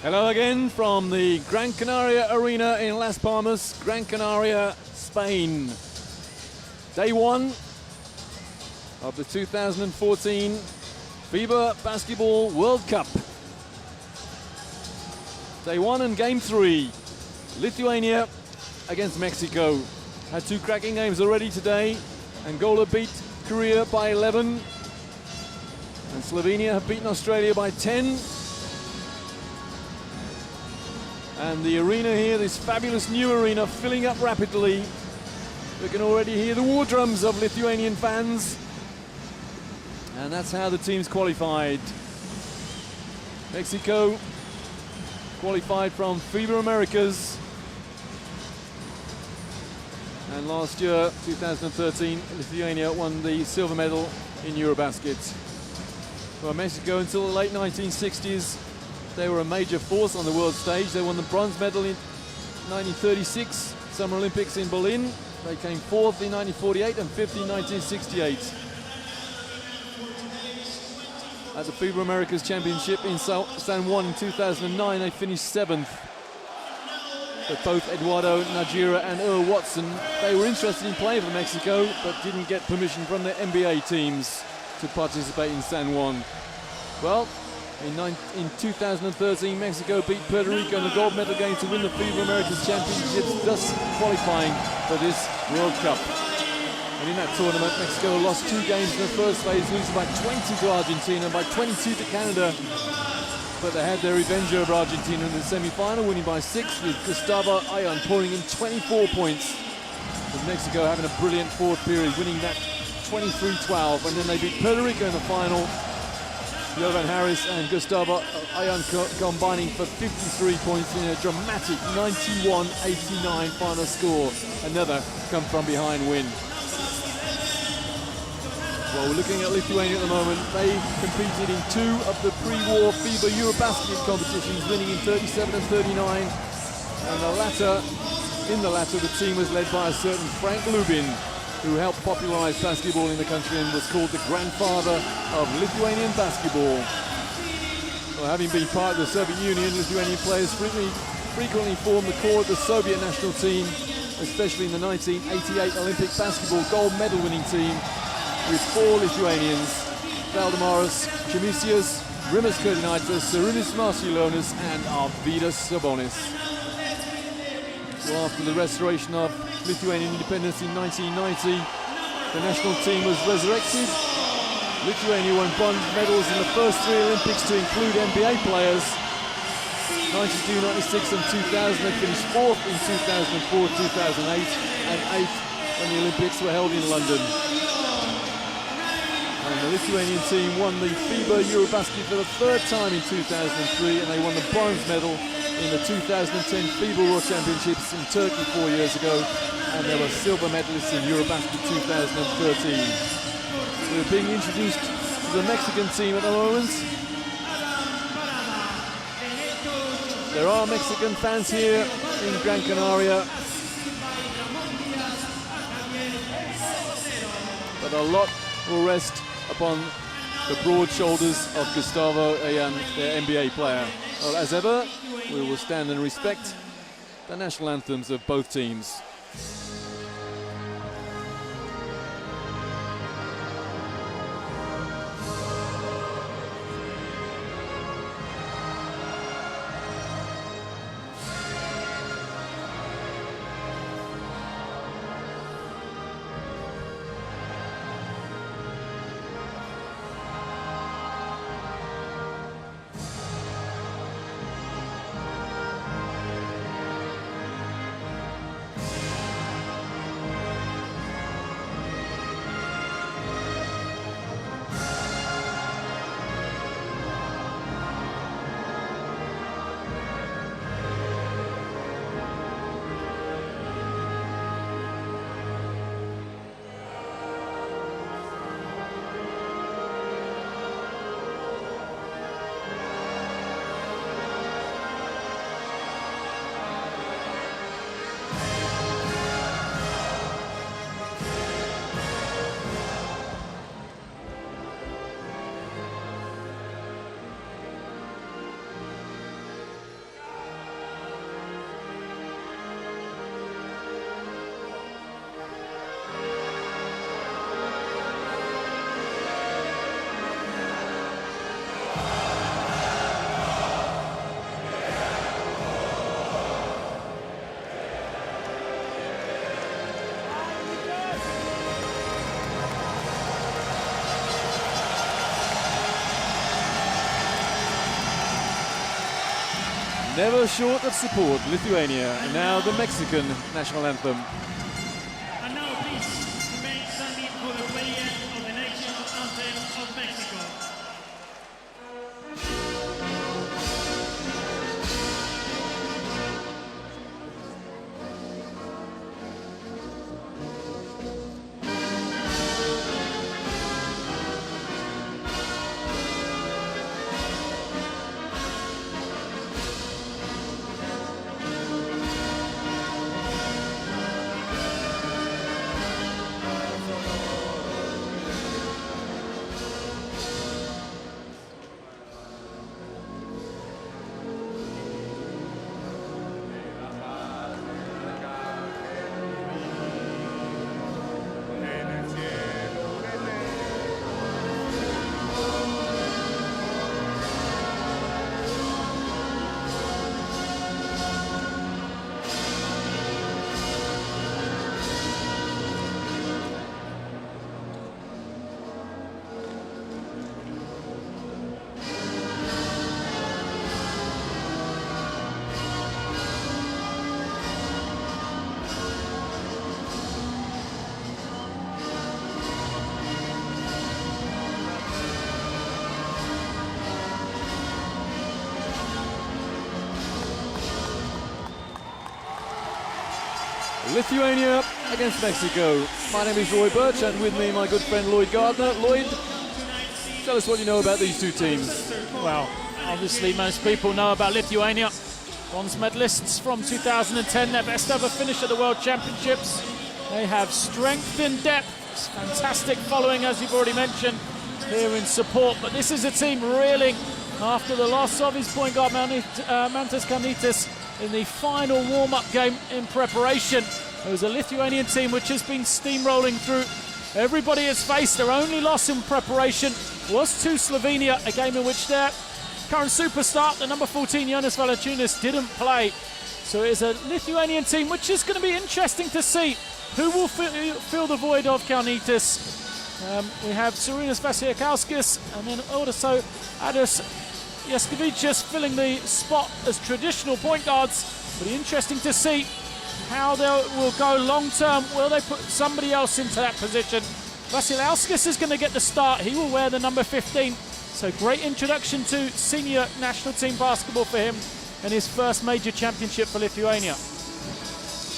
Hello again from the Gran Canaria Arena in Las Palmas, Gran Canaria, Spain. Day one of the 2014 FIBA Basketball World Cup. Day one and game three. Lithuania against Mexico. Had two cracking games already today. Angola beat Korea by 11. And Slovenia have beaten Australia by 10. And the arena here, this fabulous new arena, filling up rapidly. We can already hear the war drums of Lithuanian fans. And that's how the teams qualified. Mexico qualified from FIBA Americas. And last year, 2013, Lithuania won the silver medal in Eurobasket. Well, Mexico until the late 1960s, they were a major force on the world stage. They won the bronze medal in 1936, Summer Olympics in Berlin. They came fourth in 1948 and fifth in 1968. At the FIBA Americas Championship in San Juan in 2009, they finished seventh. But both Eduardo Najera and Earl Watson, they were interested in playing for Mexico, but didn't get permission from their NBA teams to participate in San Juan. Well, in 2013, Mexico beat Puerto Rico in the gold medal game to win the FIBA Americas Championships, thus qualifying for this World Cup. And in that tournament, Mexico lost two games in the first phase, losing by 20 to Argentina and by 22 to Canada. But they had their revenge over Argentina in the semi-final, winning by 6, with Gustavo Ayan pouring in 24 points. With Mexico having a brilliant fourth period, winning that 23-12, and then they beat Puerto Rico in the final. Jovan Harris and Gustavo Ayan combining for 53 points in a dramatic 91-89 final score. Another come-from-behind win. Well, we're looking at Lithuania at the moment. They competed in two of the pre-war FIBA Eurobasket competitions, winning in 37 and 39. And in the latter, the team was led by a certain Frank Lubin, who helped popularize basketball in the country and was called the grandfather of Lithuanian basketball. Well, having been part of the Soviet Union, Lithuanian players frequently formed the core of the Soviet national team, especially in the 1988 Olympic basketball gold medal winning team, with 4 Lithuanians: Valdemaras Chemisias, Rimas Kurtinaitis, Sarinis Marciulionis, and Arvydas Sabonis. Well, after the restoration of Lithuanian independence in 1990, the national team was resurrected. Lithuania won bronze medals in the first 3 Olympics, to include NBA players. 92, 96 and 2000. They finished 4th in 2004, 2008 and 8th when the Olympics were held in London. And the Lithuanian team won the FIBA Eurobasket for the 3rd time in 2003, and they won the bronze medal in the 2010 FIBA World Championships in Turkey 4 years ago, and they were silver medalists in Eurobasket 2013. We're being introduced to the Mexican team at the moment. There are Mexican fans here in Gran Canaria, but a lot will rest upon the broad shoulders of Gustavo Ayan, their NBA player. Well, as ever, we will stand and respect the national anthems of both teams. Never short of support, Lithuania. And now the Mexican national anthem. And now please remain standing for the playing of the national anthem of Mexico. Lithuania against Mexico. My name is Roy Birch, and with me my good friend Lloyd Gardner. Lloyd, tell us what you know about these two teams. Well, obviously most people know about Lithuania. Bronze medalists from 2010, their best ever finish at the World Championships. They have strength and depth, fantastic following as you've already mentioned here in support. But this is a team reeling after the loss of his point guard Mantas Kalnietis in the final warm-up game in preparation. It was a Lithuanian team which has been steamrolling through everybody has faced. Their only loss in preparation was to Slovenia, a game in which their current superstar, the number 14 Jonas Valanciunas, didn't play. So it is a Lithuanian team which is going to be interesting to see who will fill the void of Kalnietis. We have Šarūnas Vasiljauskas and then also Adas Jaskevicius filling the spot as traditional point guards. It'll be interesting to see how they will go long term. Will they put somebody else into that position? Vasiljauskas is going to get the start. He will wear the number 15. So great introduction to senior national team basketball for him and his first major championship for Lithuania.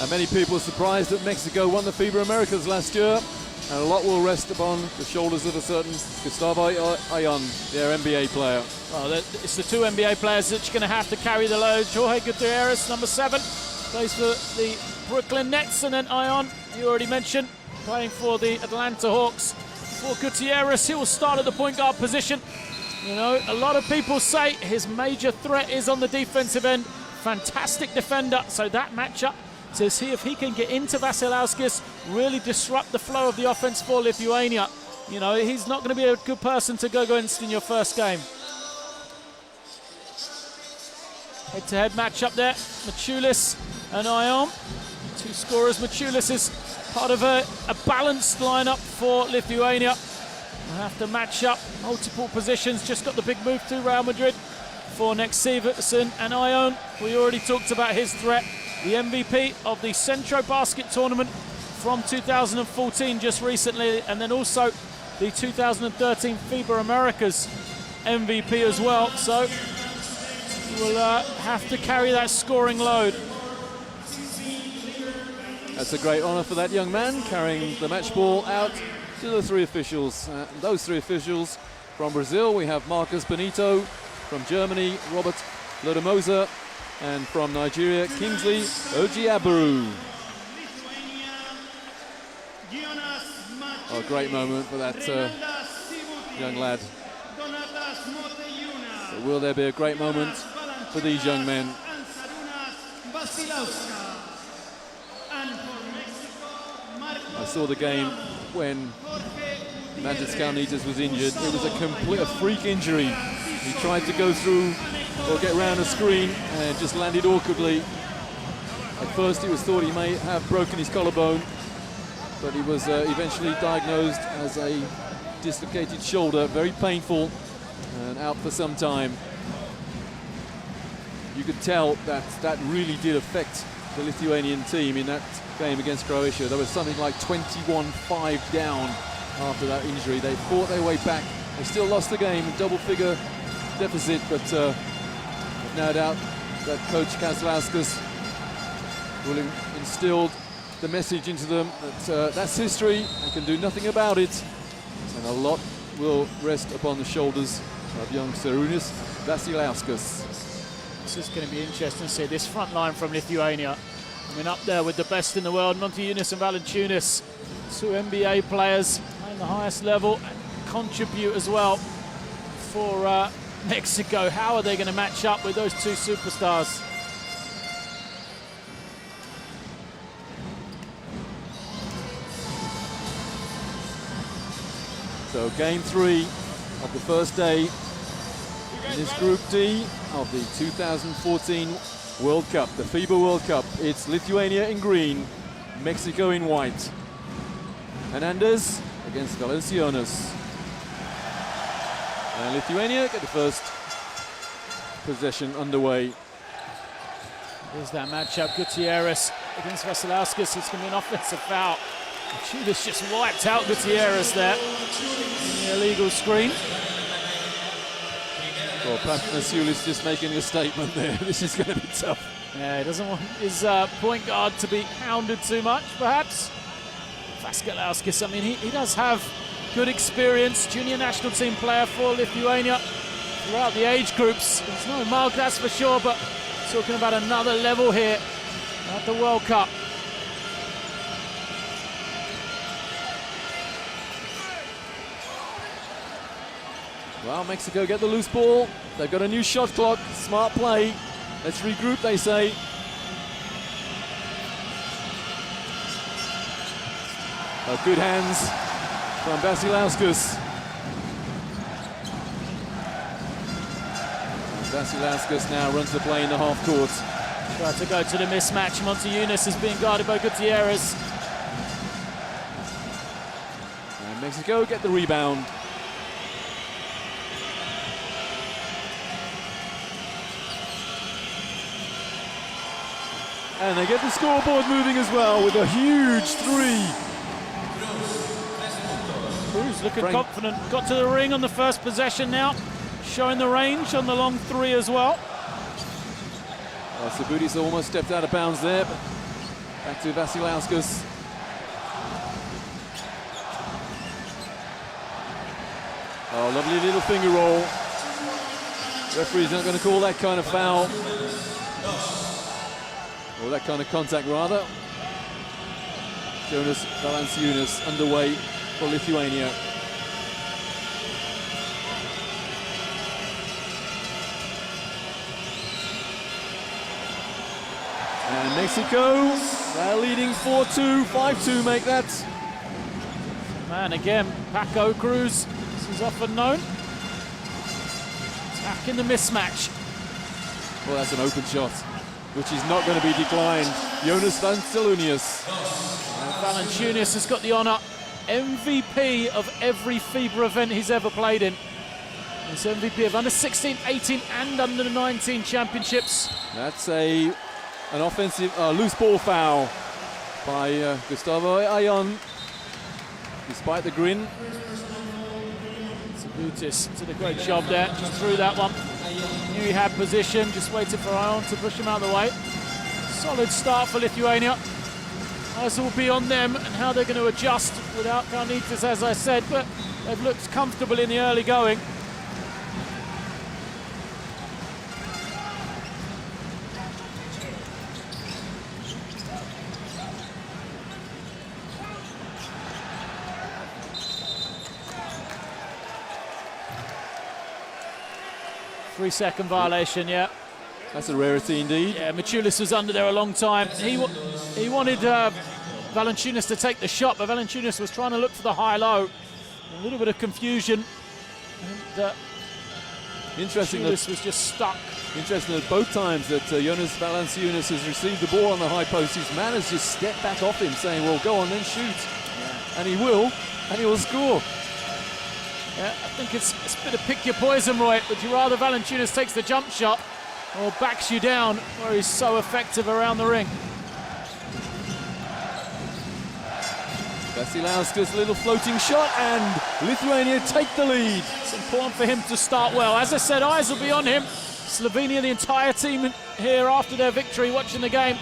And many people are surprised that Mexico won the FIBA Americas last year. And a lot will rest upon the shoulders of a certain Gustavo Ayón, their NBA player. Well, it's the two NBA players that's going to have to carry the load. Jorge Gutierrez, number 7, plays for the Brooklyn Nets, and then Ayón, you already mentioned, playing for the Atlanta Hawks. For Gutierrez, he will start at the point guard position. You know, a lot of people say his major threat is on the defensive end. Fantastic defender, so that matchup to see if he can get into Vasiljauskas, really disrupt the flow of the offense for Lithuania. You know, he's not going to be a good person to go against in your first game. Head-to-head matchup there, Maciulis and Ayón. Two scorers. Maciulis is part of a balanced lineup for Lithuania. We'll have to match up multiple positions. Just got the big move to Real Madrid for next Sivertson. And Ayón, we already talked about his threat. The MVP of the Centro Basket Tournament from 2014 just recently, and then also the 2013 FIBA Americas MVP as well. So we'll have to carry that scoring load. That's a great honour for that young man, carrying the match ball out to the three officials. Those three officials from Brazil, we have Marcos Benito, from Germany, Robert Lodomosa, and from Nigeria, Kingsley Ojiabaru. Oh, great moment for that young lad. So will there be a great moment for these young men? I saw the game when Mantas Kalnietis was injured. It was a freak injury. He tried to go through or get around a screen and just landed awkwardly. At first it was thought he may have broken his collarbone, but he was eventually diagnosed as a dislocated shoulder, very painful, and out for some time. you could tell that that really did affect the Lithuanian team in that game against Croatia. There was something like 21-5 down after that injury. They fought their way back. They still lost the game, double-figure deficit, but no doubt that Coach Kazlauskas will have instilled the message into them that that's history, they can do nothing about it, and a lot will rest upon the shoulders of young Šarūnas Vasiliauskas. This is going to be interesting to see this front line from Lithuania. I mean, up there with the best in the world, Montiūnas and Valanciunas, two NBA players playing the highest level and contribute as well for Mexico. How are they going to match up with those two superstars? So game 3 of the first day in this Group D of the 2014 World Cup, the FIBA World Cup. It's Lithuania in green, Mexico in white. Hernandez against Valanciunas. And Lithuania get the first possession underway. Here's that matchup, Gutierrez against Vasiliauskas. It's going to be an offensive foul. Judas just wiped out Gutierrez there in the illegal screen. Well, Papanasioulis just making a statement there. This is going to be tough. Yeah, he doesn't want his point guard to be hounded too much, perhaps. Vasiliauskas, I mean, he does have good experience, junior national team player for Lithuania throughout the age groups. He's no mug, that's for sure, but talking about another level here at the World Cup. Well, Mexico get the loose ball. They've got a new shot clock. Smart play. Let's regroup, they say. Good hands from Vasiliauskas. Vasiliauskas now runs the play in the half court. Try to go to the mismatch. Montiūnas is being guarded by Gutierrez. And Mexico get the rebound. And they get the scoreboard moving as well with a huge 3. Cruz looking confident. Got to the ring on the first possession now. Showing the range on the long 3 as well. Sabutis almost stepped out of bounds there, but back to Vasiliauskas. Oh, lovely little finger roll. Referee's not going to call that kind of foul. Or that kind of contact, rather. Jonas Valanciunas underway for Lithuania. And Mexico, they're leading 4-2, 5-2 make that. Man, again, Paco Cruz, this is often known. Attacking the mismatch. Well, that's an open shot, which is not going to be declined. Jonas Valanciunas. Valanciunas has got the honour, MVP of every FIBA event he's ever played in. He's MVP of under 16, 18 and under 19 championships. That's an offensive loose ball foul by Gustavo Ayon, despite the grin. Sabutis did a great job there, just threw that one. Knew he had position, just waited for Ayon to push him out of the way. Solid start for Lithuania. Eyes will be on them and how they're going to adjust without Kalnietis, as I said, but they've looked comfortable in the early going. Three-second violation, yeah. That's a rarity indeed. Yeah, Maciulis was under there a long time. He wanted Valanciunas to take the shot, but Valanciunas was trying to look for the high-low. A little bit of confusion. And interesting Maciulis was just stuck. Interesting that both times that Jonas Valanciunas has received the ball on the high post, his man has just stepped back off him, saying, well, go on, then shoot. Yeah. And he will score. Yeah, I think it's a bit of pick your poison, Roy. Would you rather Valanciunas takes the jump shot or backs you down, where he's so effective around the ring. Vasilauskas, little floating shot, and Lithuania take the lead. It's important for him to start well. As I said, eyes will be on him. Slovenia, the entire team here after their victory, watching the game.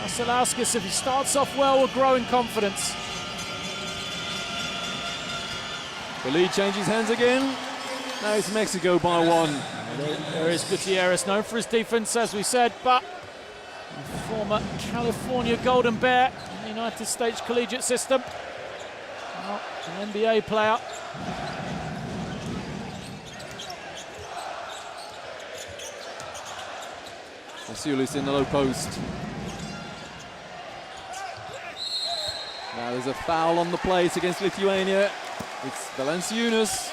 Vasilauskas, if he starts off well, will grow in confidence. The lead changes hands again. Now it's Mexico by 1. There is Gutierrez, known for his defense, as we said, but former California Golden Bear in the United States collegiate system. Now, an NBA player. Vasiulis in the low post. Now there's a foul on the plate against Lithuania. It's Valanciunas.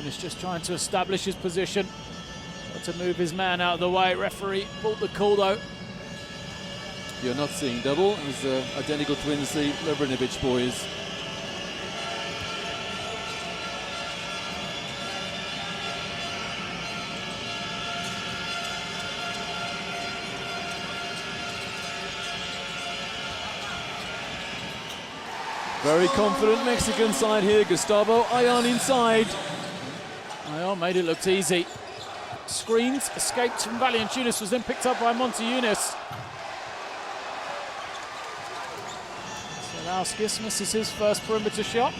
Is just trying to establish his position. Got to move his man out of the way. Referee brought the call though. You're not seeing double. It was identical twins, the Lebrinovic boys. Very confident Mexican side here. Gustavo Ayon inside. Ayon made it look easy. Screens, escaped from Valanciunas, was then picked up by Montiunas. Vasilauskas misses his first perimeter shot.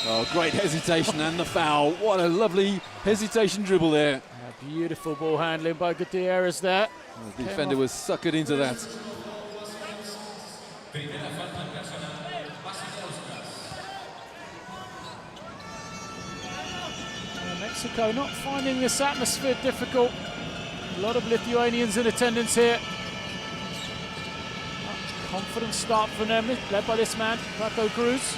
Oh, great hesitation and the foul. What a lovely hesitation dribble there. A beautiful ball handling by Gutierrez there. The defender was suckered into that. Mexico not finding this atmosphere difficult. A lot of Lithuanians in attendance here. Confident start from them, led by this man, Paco Cruz.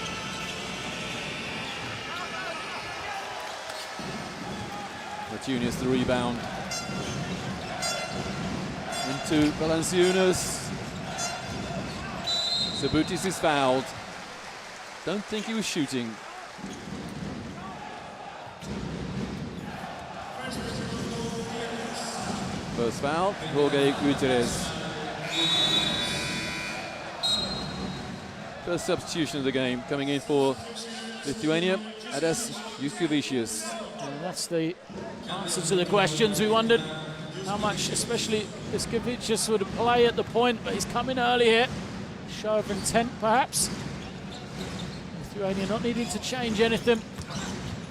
Martinez the rebound. Into Valanciunas. Sabutis is fouled. Don't think he was shooting. First foul, Jorge Gutierrez. First substitution of the game coming in for Lithuania, Adas Juskevicius. And that's the answer to the questions. We wondered how much, especially Juskevicius, would play at the point, but he's coming early here. Show of intent, perhaps. Lithuania not needing to change anything.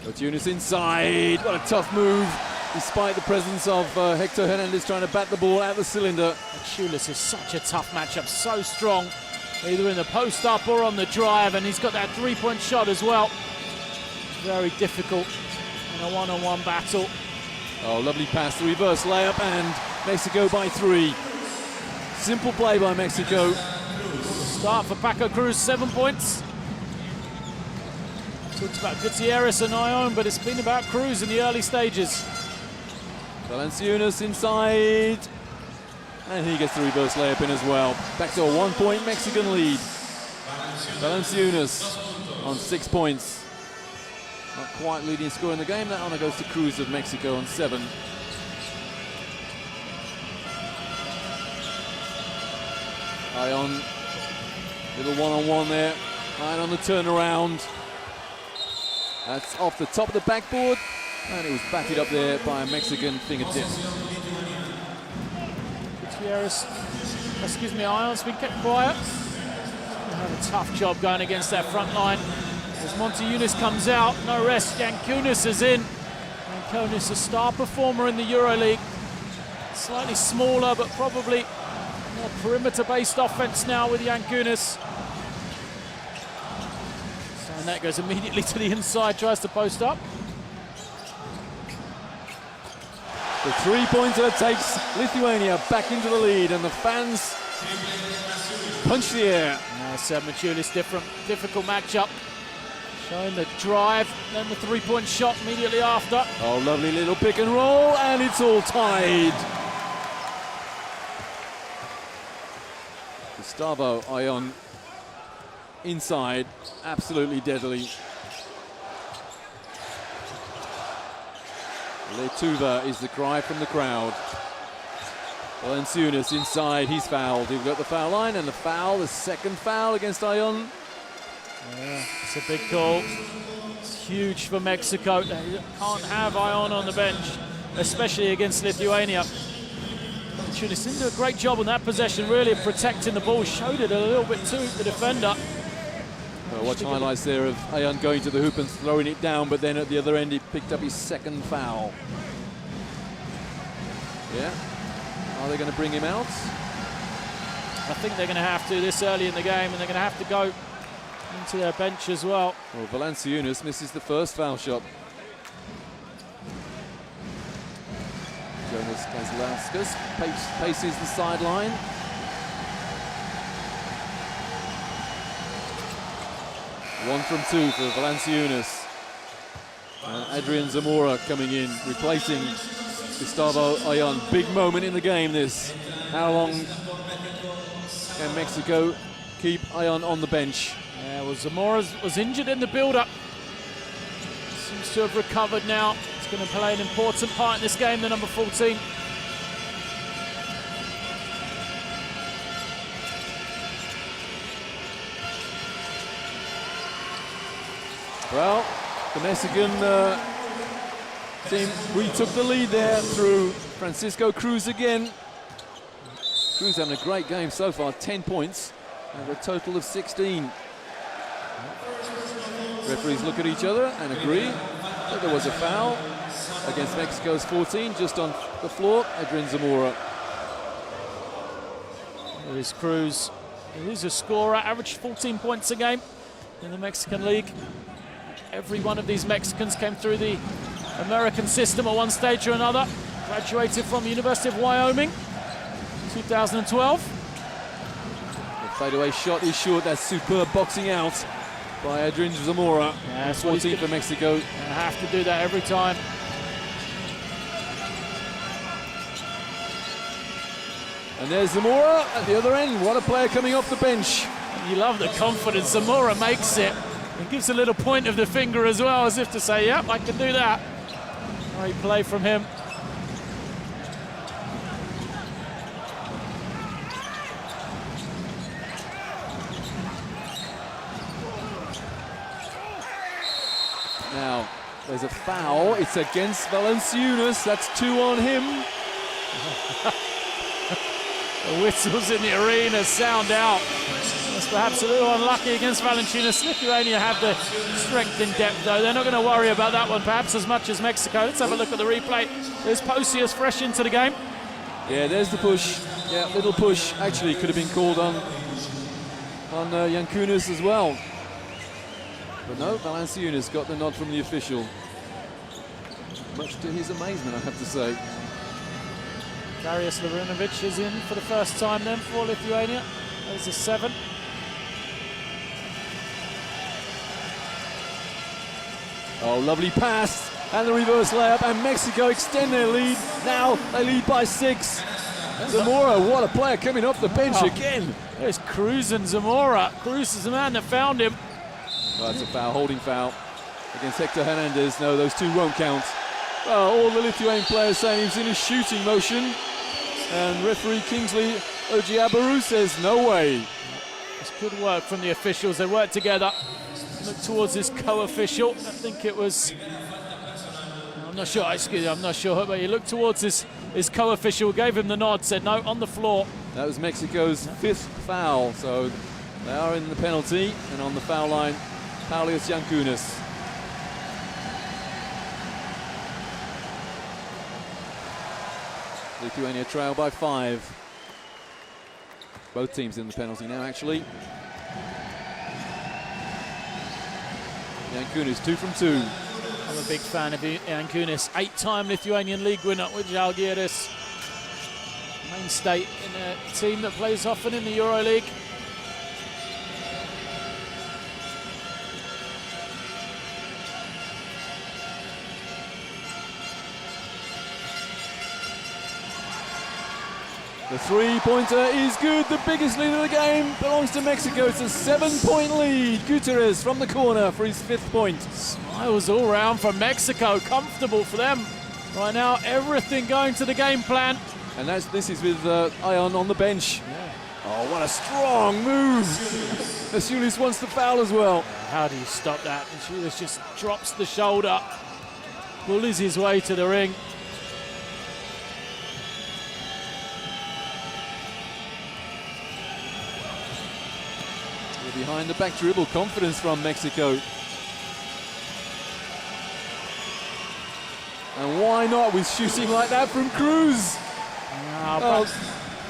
Martinez inside. What a tough move, despite the presence of Hector Hernandez trying to bat the ball out the cylinder. Schulis is such a tough matchup, so strong, either in the post-up or on the drive, and he's got that three-point shot as well. Very difficult in a one-on-one battle. Oh, lovely pass, the reverse layup, and Mexico by 3. Simple play by Mexico. Start for Paco Cruz, 7 points. Talked about Gutierrez and Ayon, but it's been about Cruz in the early stages. Valanciunas inside, and he gets the reverse layup in as well. Back to a 1-point Mexican lead. Valanciunas on 6 points. Not quite leading scorer in the game. That honor goes to Cruz of Mexico on 7. Ayon, little one-on-one there. Ayon on the turnaround. That's off the top of the backboard, and it was batted up there by a Mexican fingertip. Gutierrez, Ayon's been kept quiet. They have a tough job going against that front line. As Montiunas comes out, no rest. Yankunis is in. Yankunis, a star performer in the EuroLeague. Slightly smaller, but probably more perimeter-based offense now with Yankunis. And that goes immediately to the inside, tries to post up. The three-pointer takes Lithuania back into the lead, and the fans punch the air. Maciulis, difficult matchup. Showing the drive, then the three-point shot immediately after. Oh, lovely little pick and roll, and it's all tied. Gustavo Ion inside, absolutely deadly. Letuva is the cry from the crowd. Valanciunas inside, he's fouled. He's got the foul line and the foul, the second foul against Ion. Yeah, it's a big call. It's huge for Mexico. They can't have Ion on the bench, especially against Lithuania. Valanciunas didn't do a great job on that possession, really, of protecting the ball. Showed it a little bit to the defender. Watch highlights there of Ion going to the hoop and throwing it down, but then at the other end he picked up his second foul. Yeah. Are they going to bring him out? I think they're going to have to this early in the game, and they're going to have to go into their bench as well. Well, Valanciunas misses the first foul shot. Jonas Kazlauskas paces the sideline. One from two for Valanciunas. And Adrian Zamora coming in, replacing Gustavo Ion. Big moment in the game, this. How long can Mexico keep Ion on the bench? Yeah, well, Zamora was injured in the build-up. Seems to have recovered now. It's going to play an important part in this game, the number 14. Well, the Mexican team retook the lead there through Francisco Cruz again. Cruz having a great game so far, 10 points and a total of 16. Referees look at each other and agree that there was a foul against Mexico's 14, just on the floor, Adrian Zamora. There is Cruz. He's a scorer, averaged 14 points a game in the Mexican League. Every one of these Mexicans came through the American system at one stage or another. Graduated from the University of Wyoming, 2012. The fadeaway shot is short. That's superb boxing out by Adrian Zamora. Yeah, that's 14 for Mexico. Have to do that every time. And there's Zamora at the other end. What a player coming off the bench. You love the confidence Zamora makes it. He gives a little point of the finger as well, as if to say, yep, I can do that. Great play from him. Now, there's a foul. It's against Valanciunas. That's 2 on him. The whistles in the arena sound out. That's perhaps a little unlucky against Valanciunas. Lithuania have the strength in depth, though. They're not going to worry about that one, perhaps, as much as Mexico. Let's have a look at the replay. There's Posius fresh into the game. Yeah, there's the push. Yeah, little push. Actually, could have been called on Yankunas as well. But no, Valanciunas got the nod from the official. Much to his amazement, I have to say. Darius Larunovic is in for the first time then for Lithuania. There's a 7. Oh, lovely pass. And the reverse layup. And Mexico extend their lead. Now they lead by 6. Zamora, what a player coming off the bench again. There's Cruz and Zamora. Cruz is the man that found him. Well, that's a foul, holding foul against Hector Hernandez. No, those 2 won't count. Well, all the Lithuanian players saying he was in a shooting motion. And referee Kingsley Ojiabaru says no way. It's good work from the officials. They worked together. Look towards his co-official. I think it was... I'm not sure, excuse me, I'm not sure. But he looked towards his co-official, gave him the nod, said no, on the floor. That was Mexico's 5th foul. So they are in the penalty. And on the foul line, Paulius Yankunas. Lithuania trail by 5. Both teams in the penalty now, actually. Yankunas 2 from 2. I'm a big fan of Yankunas. 8-time Lithuanian League winner with Žalgiris. Mainstay in a team that plays often in the EuroLeague. The three-pointer is good. The biggest lead of the game belongs to Mexico. It's a 7-point lead. Gutierrez from the corner for his 5th point. Smiles all round from Mexico. Comfortable for them. Right now, everything going to the game plan. And this is with Ion on the bench. Yeah. Oh, what a strong move. Masiulis wants the foul as well. How do you stop that? Masiulis just drops the shoulder, bullies his way to the ring. Behind the back dribble, confidence from Mexico. And why not with shooting like that from Cruz?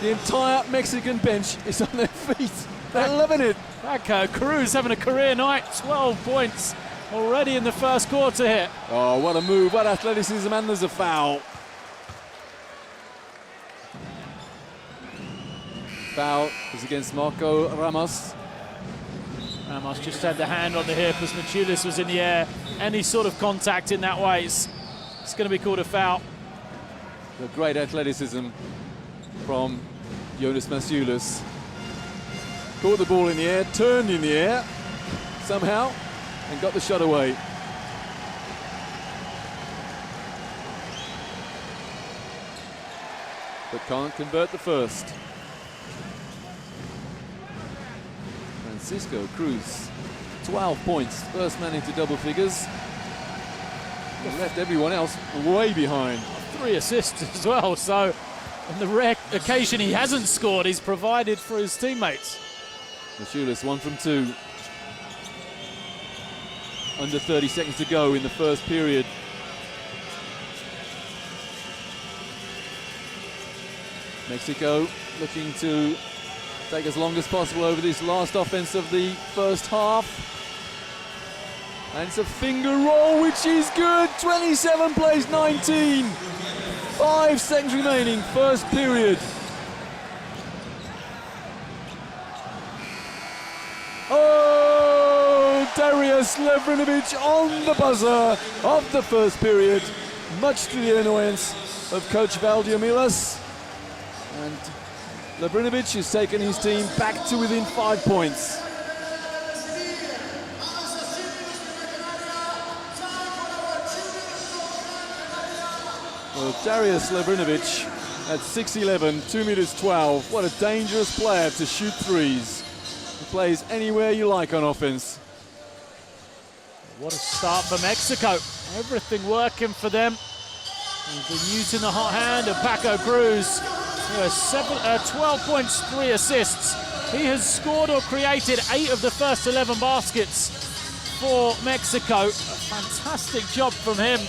The entire Mexican bench is on their feet. They're loving it. Cruz having a career night, 12 points already in the first quarter here. Oh, what a move, what athleticism, and there's a foul. Foul is against Marco Ramos. Ramos just had the hand on the hip as Masiulis was in the air. Any sort of contact in that way, it's going to be called a foul. The great athleticism from Jonas Masiulis. Caught the ball in the air, turned in the air somehow, and got the shot away. But can't convert the first. Francisco Cruz, 12 points, first man into double figures. He left everyone else way behind. 3 assists as well, so on the rare occasion he hasn't scored, he's provided for his teammates. Masiulis 1 from 2. Under 30 seconds to go in the first period. Mexico looking to take as long as possible over this last offense of the first half. And it's a finger roll, which is good. 27 plays 19. 5 seconds remaining, first period. Oh, Darius Levrinovic on the buzzer of the first period, much to the annoyance of coach Valdir Milas. And Levrinovic has taken his team back to within 5 points. Well, Darius Levrinovic at 6'11", 2 meters 12. What a dangerous player to shoot threes. He plays anywhere you like on offense. What a start for Mexico. Everything working for them. We've been using the hot hand of Paco Cruz. 12 points, 3 assists. He has scored or created 8 of the first 11 baskets for Mexico. A fantastic job from him.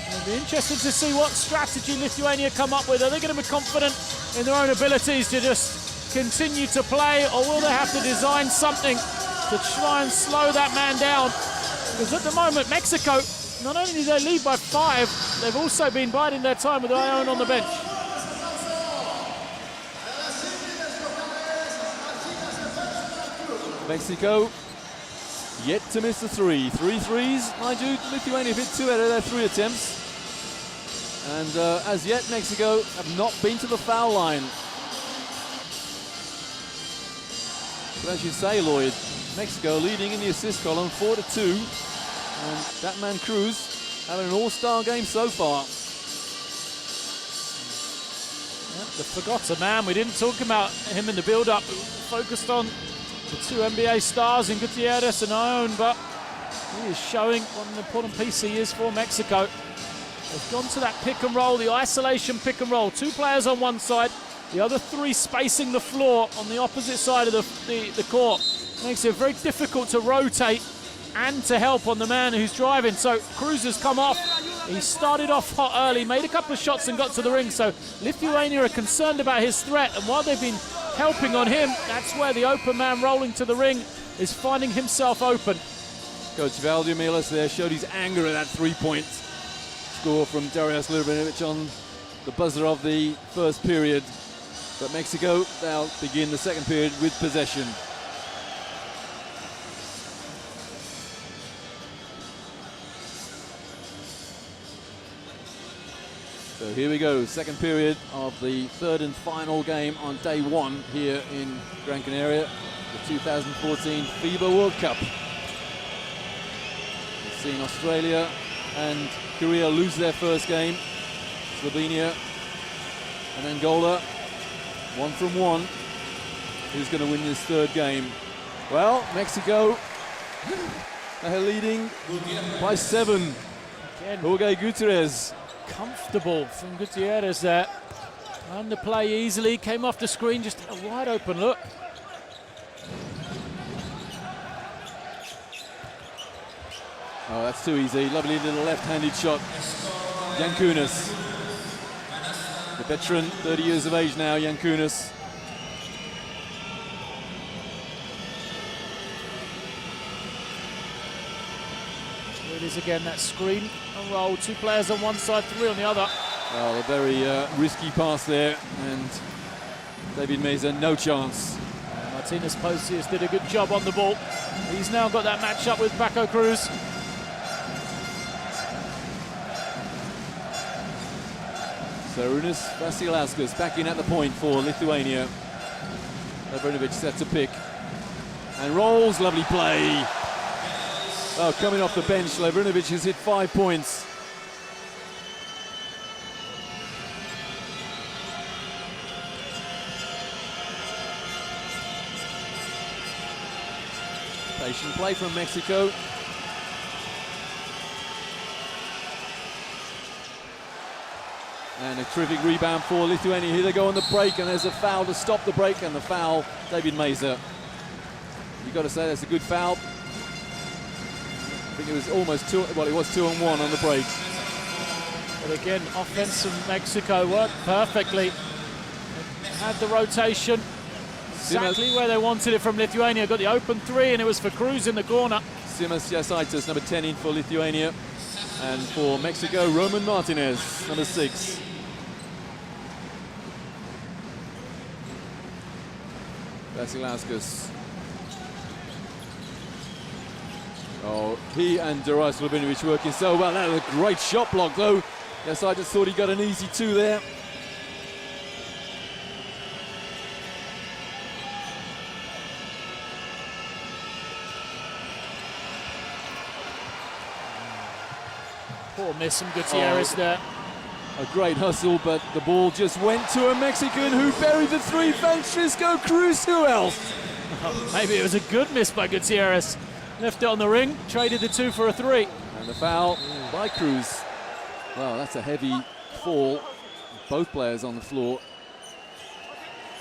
It'll be interesting to see what strategy Lithuania come up with. Are they going to be confident in their own abilities to just continue to play, or will they have to design something to try and slow that man down? Because at the moment, Mexico, not only do they lead by 5, they've also been biding their time with Ion on the bench. Mexico yet to miss the 3. 3 threes, mind you, Lithuania hit 2 out of their 3 attempts. And as yet, Mexico have not been to the foul line. But as you say, Lloyd, Mexico leading in the assist column 4-2. And that man Cruz having an all-star game so far. Yeah, the forgotten man. We didn't talk about him in the build-up. We focused on the 2 NBA stars in Gutierrez and Ion, but he is showing what an important piece he is for Mexico. They've gone to that pick and roll, the isolation pick and roll. 2 players on one side, the other 3 spacing the floor on the opposite side of the court. Makes it very difficult to rotate and to help on the man who's driving. So Cruz has come off. He started off hot early, made a couple of shots and got to the ring. So Lithuania are concerned about his threat, and while they've been helping on him, that's where the open man rolling to the ring is finding himself open. Coach Valdir Milas there showed his anger at that 3-point score from Darius Levrinovic on the buzzer of the first period. But Mexico, they'll begin the second period with possession. So here we go, second period of the third and final game on day one here in Gran Canaria, the 2014 FIBA World Cup. We've seen Australia and Korea lose their first game, Slovenia and Angola, 1 from 1. Who's going to win this third game? Well, Mexico, they're leading by 7. Again, Jorge Gutierrez. comfortable from Gutierrez there. Ran the play easily, came off the screen, just a wide open look. Oh, that's too easy. Lovely little left-handed shot. Yankunas. The veteran, 30 years of age now, Yankunas. Here it is again, that screen and roll. 2 players on one side, 3 on the other. Well, a very risky pass there, and David Meza, no chance. Martinez Posius did a good job on the ball. He's now got that match up with Paco Cruz. Sarunas Vasilauskas back in at the point for Lithuania. Lavrinovic sets a pick and rolls, lovely play. Oh, coming off the bench, Lavrinovic has hit 5 points. Patient play from Mexico. And a terrific rebound for Lithuania. Here they go on the break, and there's a foul to stop the break, and the foul, David Meza. You've got to say that's a good foul. I think it was almost 2, well, it was 2 and 1 on the break. But again, offense from Mexico worked perfectly. Had the rotation exactly where they wanted it from Lithuania. Got the open 3, and it was for Cruz in the corner. Simas Jasaitis, number 10 in for Lithuania. And for Mexico, Roman Martinez, number 6. Vasilauskas. Oh, he and Darais Lavrinovic working so well. That was a great shot block, though. Yes, I just thought he got an easy 2 there. Poor miss from Gutierrez there. A great hustle, but the ball just went to a Mexican who buried the 3. Francisco Cruz, who else? Maybe it was a good miss by Gutierrez. Left it on the ring, traded the 2 for a 3. And the foul by Cruz. Well, that's a heavy fall. Both players on the floor.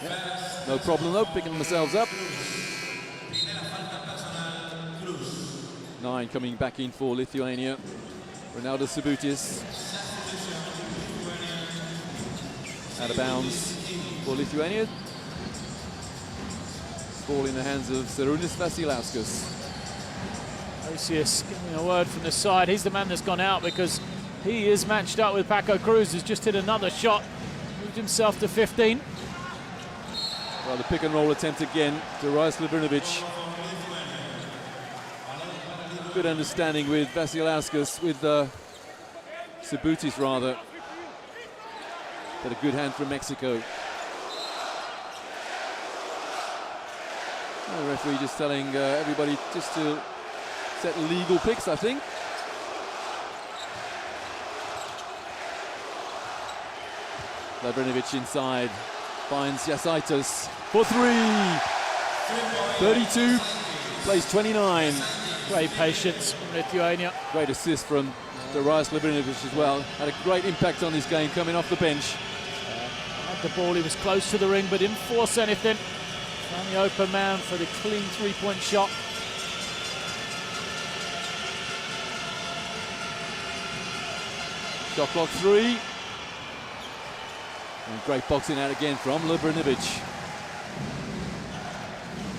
Yep. No problem though, picking themselves up. 9 coming back in for Lithuania. Ronaldo Sabutis. Out of bounds for Lithuania. Ball in the hands of Sarunas Vasilauskas. Posius giving a word from the side. He's the man that's gone out because he is matched up with Paco Cruz, who's just hit another shot. Moved himself to 15. Well, the pick and roll attempt again to Darais Lavrinovic. Good understanding with Vasilauskas, with Sabutis rather. But a good hand from Mexico. The referee just telling everybody just to set legal picks, I think. Lavrinovic inside, finds Jasaitis for 3. 32, plays 29. Great patience from Lithuania. Great assist from Darais Lavrinovic as well. Had a great impact on this game coming off the bench. Had the ball, he was close to the ring, but didn't force anything. Found the open man for the clean 3-point shot. Shot clock 3. And great boxing out again from Lavrinovic.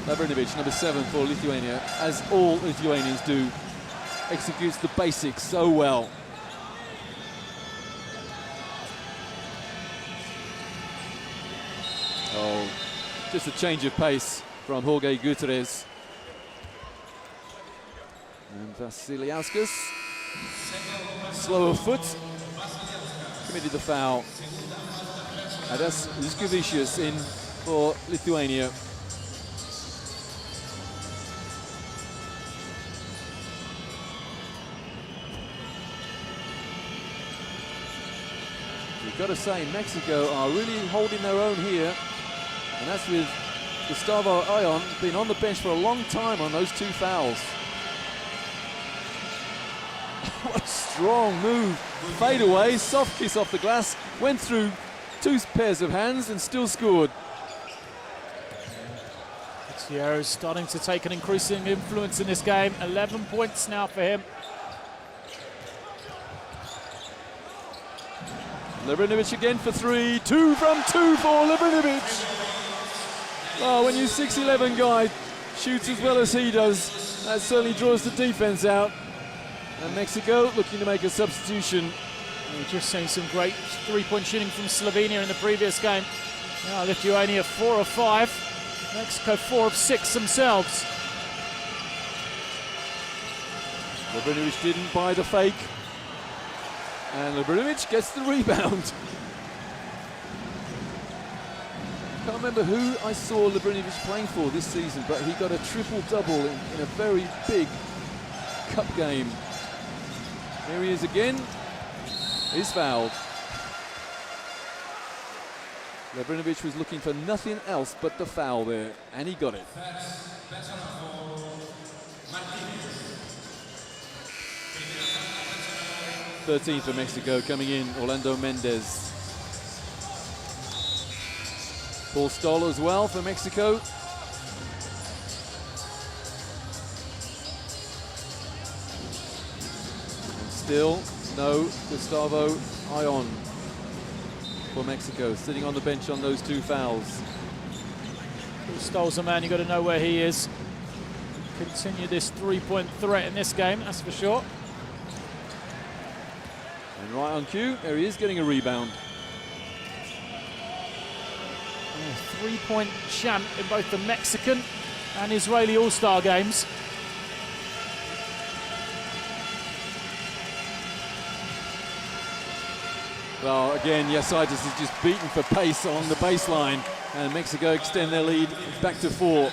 Lavrinovic, number 7 for Lithuania, as all Lithuanians do, executes the basics so well. Oh, just a change of pace from Jorge Gutierrez. And Vasilauskas, slower foot. committed the foul. And that's Zuzkevicius in for Lithuania. You've got to say, Mexico are really holding their own here. And that's with Gustavo Ion been on the bench for a long time on those 2 fouls. What a strong move. Fade away, soft kiss off the glass, went through 2 pairs of hands and still scored. Gutierrez starting to take an increasing influence in this game. 11 points now for him. Lebrinovic again for 3. 2 from 2 for Lebrinovic. Oh, when your 6'11" guy shoots as well as he does, that certainly draws the defense out. And Mexico looking to make a substitution. We've just seen some great 3-point shooting from Slovenia in the previous game. Now Lithuania 4 of 5. Mexico 4 of 6 themselves. Lebrinovic didn't buy the fake. And Lebrinovic gets the rebound. I can't remember who I saw Lebrinovic playing for this season, but he got a triple-double in a very big cup game. Here he is again. He's fouled. Lebrinovic was looking for nothing else but the foul there, and he got it. 13 for Mexico coming in, Orlando Mendez. Paul Stoll as well for Mexico. And still no Gustavo Ion for Mexico, sitting on the bench on those 2 fouls. Stoll's a man, you've got to know where he is. Continue this 3-point threat in this game, that's for sure. And right on cue, there he is getting a rebound. 3-point champ in both the Mexican and Israeli All-Star games. Well, again, Yasaitis is just beaten for pace along the baseline, and Mexico extend their lead back to 4.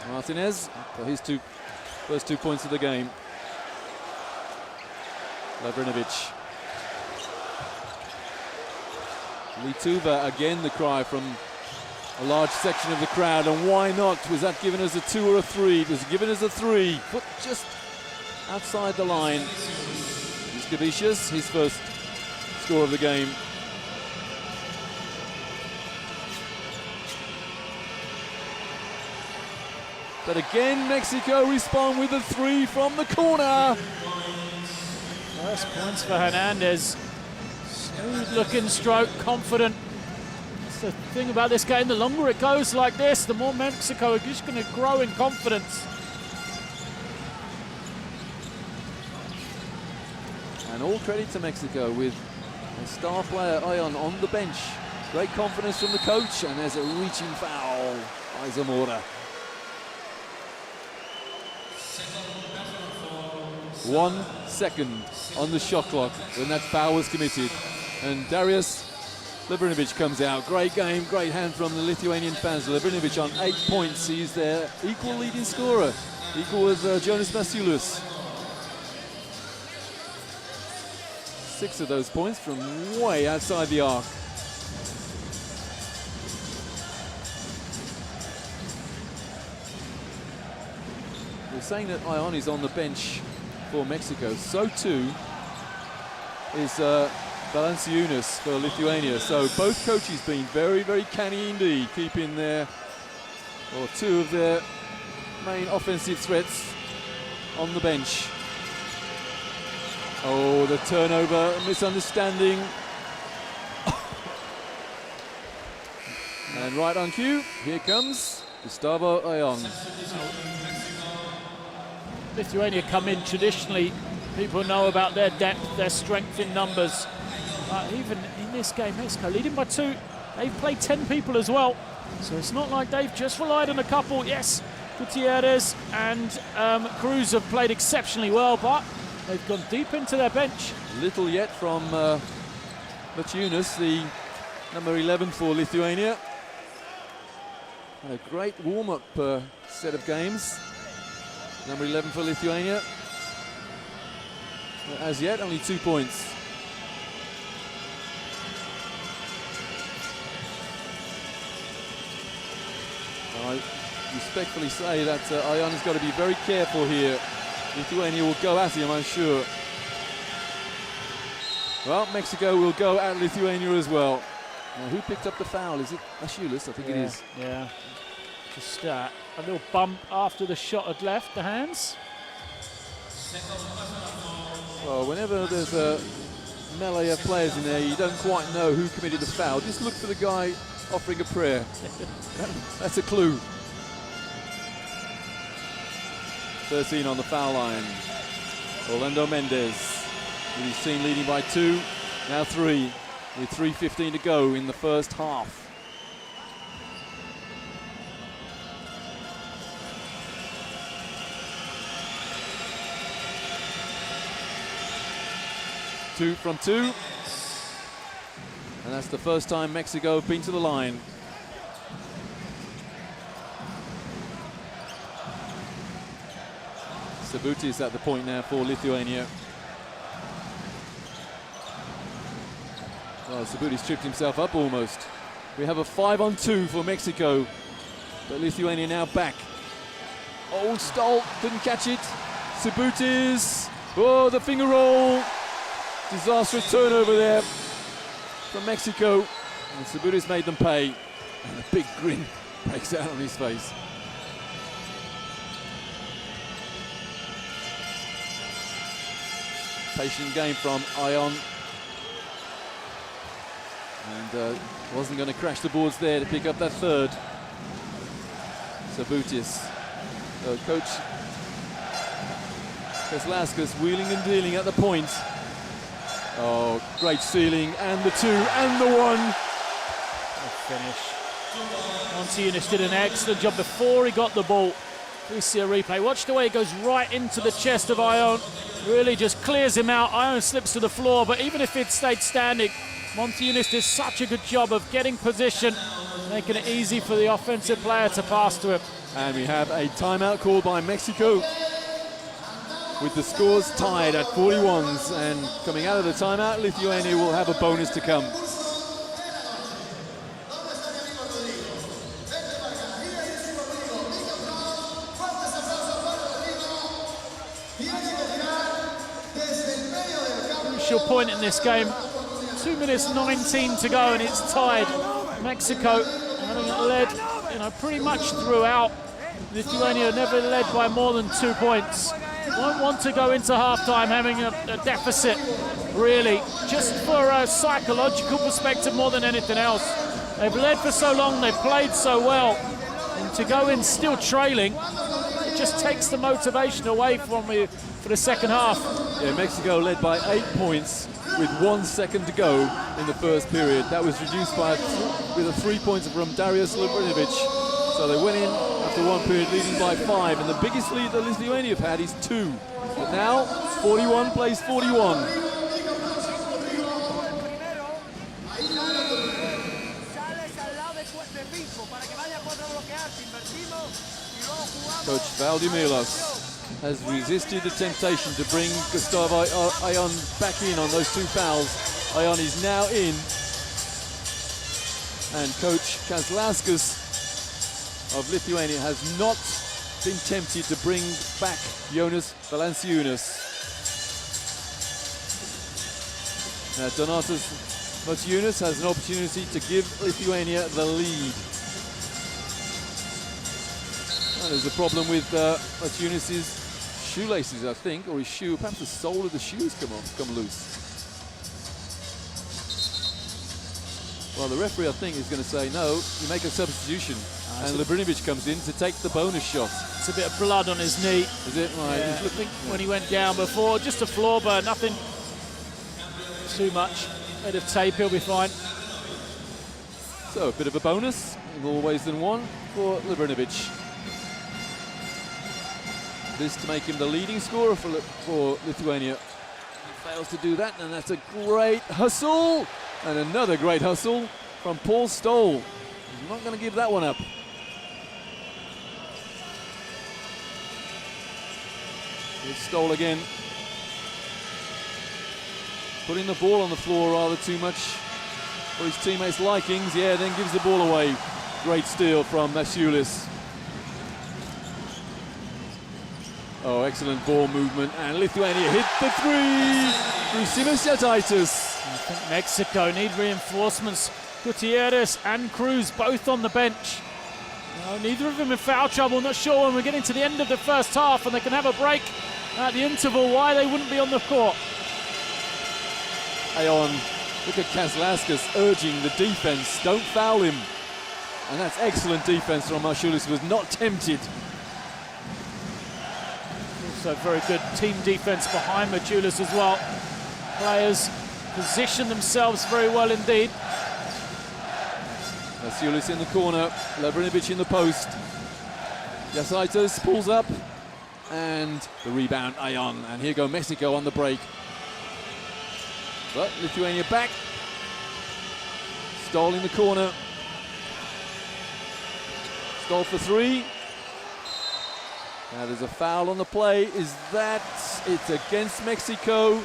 Martinez for his first 2 points of the game. Lebrinovic. Lituva, again the cry from a large section of the crowd, and why not? Was that given as a 2 or a 3? It was given as a 3, put just outside the line. Zuzkevicius, his first score of the game. But again, Mexico respond with a 3 from the corner. First points for Hernandez. Smooth looking stroke, confident. That's the thing about this game, the longer it goes like this, the more Mexico are just going to grow in confidence. And all credit to Mexico with a star player Ion on the bench. Great confidence from the coach, and there's a reaching foul by Zamora. 1 second on the shot clock when that foul was committed. And Darius Lebrinovic comes out. Great game, great hand from the Lithuanian fans. Lebrinovic on 8 points. He's their equal leading scorer, equal with Jonas Masiulis. 6 of those points from way outside the arc. We're saying that Ion is on the bench for Mexico. So too is Valanciunas for Lithuania. So both coaches being very, very canny indeed, keeping their, or 2 of their main offensive threats on the bench. Oh, the turnover, misunderstanding. And right on cue, here comes Gustavo Ion. Lithuania come in traditionally, people know about their depth, their strength in numbers. Even in this game, Mexico leading by 2. They've played 10 people as well. So it's not like they've just relied on a couple. Yes, Gutierrez and Cruz have played exceptionally well, but They've gone deep into their bench. Little yet from Maciunas, the number 11 for Lithuania. And a great warm-up set of games. Number 11 for Lithuania. But as yet, only 2 points. I respectfully say that Ion has got to be very careful here. Lithuania will go at him, I'm sure. Well, Mexico will go at Lithuania as well. Now, who picked up the foul? Is it Maciunas? I think it is. Yeah. Just a little bump after the shot had left the hands. Well, whenever there's a melee of players in there, you don't quite know who committed the foul. Just look for the guy offering a prayer. That's a clue. 13 on the foul line. Orlando Mendes with his team leading by 2, now 3, with 3:15 to go in the first half. Two from 2, and that's the first time Mexico have been to the line. Sabutis at the point now for Lithuania. Well, Sabutis tripped himself up almost. We have a 5-on-2 for Mexico, but Lithuania now back. Oh, Stoll didn't catch it. Sabutis, oh, the finger roll. Disastrous turnover there from Mexico. And Sabutis made them pay. And a big grin breaks out on his face. Patient game from Ion. And wasn't going to crash the boards there to pick up that third. Sabutis. Coach Keslauskas wheeling and dealing at the point. Oh, great ceiling, and the 2, and the 1. Finish. Montiunas did an excellent job before he got the ball. We see a replay. Watch the way it goes right into the chest of Ion. Really just clears him out. Ion slips to the floor, but even if it stayed standing, Montiunas did such a good job of getting position, making it easy for the offensive player to pass to him. And we have a timeout called by Mexico, with the scores tied at 41s, and coming out of the timeout, Lithuania will have a bonus to come. Crucial point in this game. 2 minutes 19 to go, and it's tied. Mexico having it led, pretty much throughout. Lithuania never led by more than 2 points. Won't want to go into halftime having a deficit, really, just for a psychological perspective more than anything else. They've led for so long, they've played so well, and to go in still trailing, it just takes the motivation away from you for the second half. Yeah, Mexico led by 8 points with 1 second to go in the first period. That was reduced by with a 3-pointer from Darius Librinovic. So they went in after 1 period leading by 5, and the biggest lead that Lithuania have had is 2. But now 41 plays 41. Coach Valdimiros has resisted the temptation to bring Gustavo Ion back in on those 2 fouls. Ion is now in, and Coach Keslauskas of Lithuania has not been tempted to bring back Jonas Valanciunas. Now Donatas Maciunas has an opportunity to give Lithuania the lead. And there's a problem with Maciunas' shoelaces, I think, or his shoe. Perhaps the sole of the shoes come loose. Well, the referee, I think, is going to say, no, you make a substitution. And Librinovic comes in to take the bonus shot. It's a bit of blood on his knee. Is it? Right. Yeah. I think when he went down before, just a floor burn, nothing too much. Bit of tape, he'll be fine. So, a bit of a bonus, in more ways than one, for Librinovic. this to make him the leading scorer for Lithuania. He fails to do that, and that's a great hustle, and another great hustle from Paul Stoll. He's not going to give that one up. Here's Stoll again. Putting the ball on the floor rather too much for his teammates' likings. Yeah, then gives the ball away. Great steal from Masiulis. Oh, excellent ball movement, and Lithuania hit the three through Simas Jataitis. I think Mexico need reinforcements. Gutierrez and Cruz both on the bench. No, neither of them in foul trouble. Not sure when we're getting to the end of the first half and they can have a break at the interval why they wouldn't be on the court. Ayon, look at Kazlauskas urging the defense, don't foul him. And that's excellent defense from Masiulis, was not tempted. Also very good team defense behind Masiulis as well. Players position themselves very well indeed. Masiulis in the corner, Lebrinovic in the post. Jataitis pulls up, and the rebound, Ayon. And here go Mexico on the break. But Lithuania back. Stoll in the corner. Stoll for three. Now there's a foul on the play. Is that? It's against Mexico.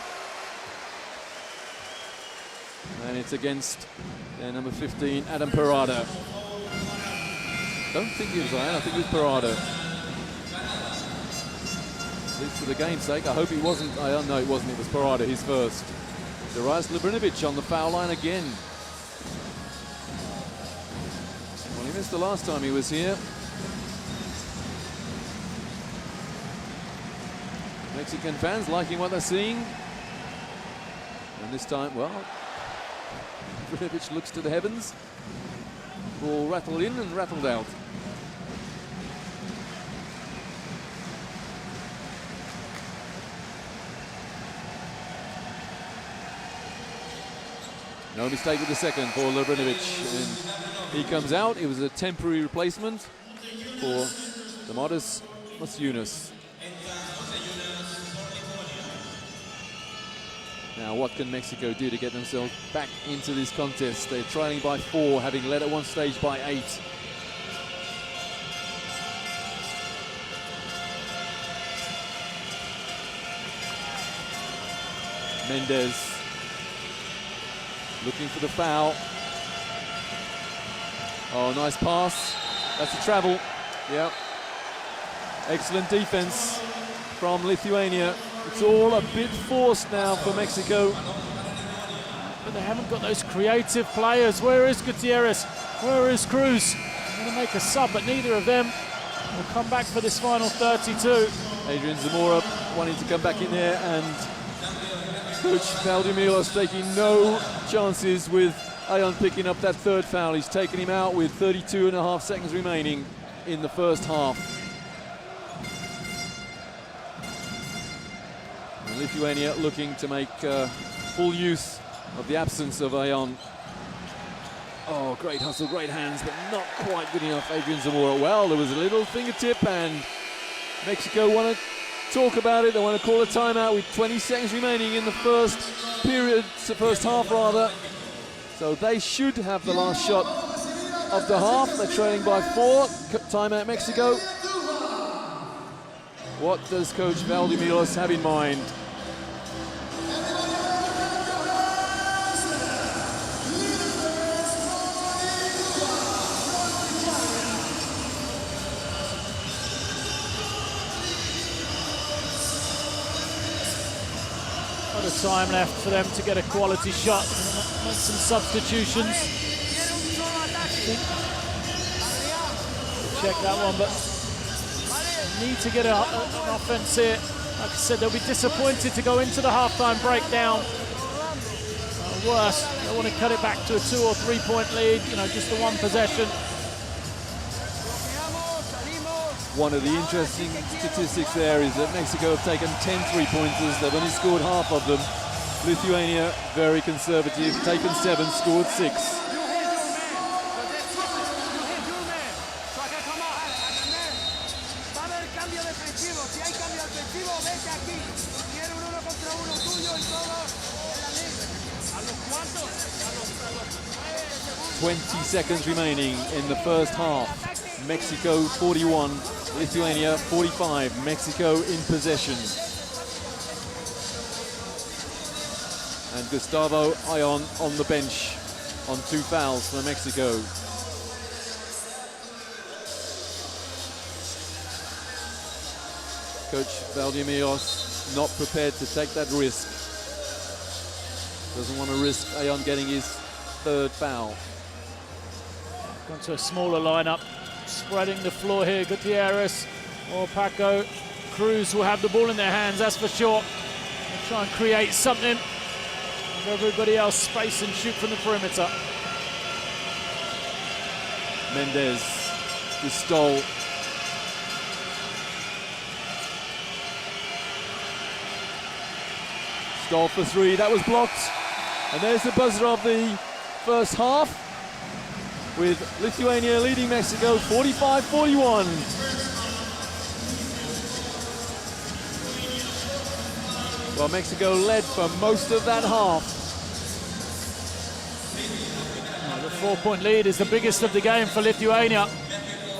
And it's against number 15, Adam Parada. Don't think it was Ayan, I think it was Parada. At least for the game's sake, I hope it wasn't Ayan. No, it wasn't, it was Parada, his first. Darius Lebrinovic on the foul line again. Well, he missed the last time he was here. Mexican fans liking what they're seeing. And this time, well, Lebrinovic looks to the heavens. Ball rattled in and rattled out. No mistake with the second for Lebrinovic. And he comes out. It was a temporary replacement for Domantas Masiulis. Now, what can Mexico do to get themselves back into this contest? They're trailing by 4, having led at one stage by 8. Mendez looking for the foul. Oh, nice pass. That's a travel. Yeah. Excellent defense from Lithuania. It's all a bit forced now for Mexico. But they haven't got those creative players. Where is Gutierrez? Where is Cruz? I'm going to make a sub, but neither of them will come back for this final 32. Adrian Zamora wanting to come back in there, and Coach Valdemiros taking no chances with Ayon picking up that third foul. He's taken him out with 32.5 seconds remaining in the first half. Lithuania looking to make full use of the absence of Ayon. Oh, great hustle, great hands, but not quite good enough. Adrian Zamora. Well, there was a little fingertip, and Mexico want to talk about it. They want to call a timeout with 20 seconds remaining in the first period, first half rather. So they should have the last shot of the half. They're trailing by 4. Timeout Mexico. What does Coach Valdemiros have in mind? Not a time left for them to get a quality shot. Make some substitutions. Check that one, but need to get an offense here. Like I said, they'll be disappointed to go into the halftime breakdown. Worse, they want to cut it back to a 2 or 3 point lead, just the one possession. One of the interesting statistics there is that Mexico have taken 10 3-pointers. They've only scored half of them. Lithuania, very conservative, taken 7, scored 6. haber cambio defensivo. Si hay cambio defensivo, vete aquí. Quiero un 1 contra 1 tuyo y todos en la línea. ¿A los cuantos? A los 20 seconds remaining in the first half. Mexico 41, Lithuania 45. Mexico in possession. And Gustavo Ion on the bench on 2 fouls for Mexico. Coach Valdemiros not prepared to take that risk. Doesn't want to risk Ion getting his 3rd foul. Gone to a smaller lineup, spreading the floor here. Gutierrez or Paco. Cruz will have the ball in their hands, that's for sure. They'll try and create something. Give everybody else space and shoot from the perimeter. Mendez, the stole. Stole for 3, that was blocked. And there's the buzzer of the first half, with Lithuania leading Mexico 45-41. Well, Mexico led for most of that half. The 4-point lead is the biggest of the game for Lithuania.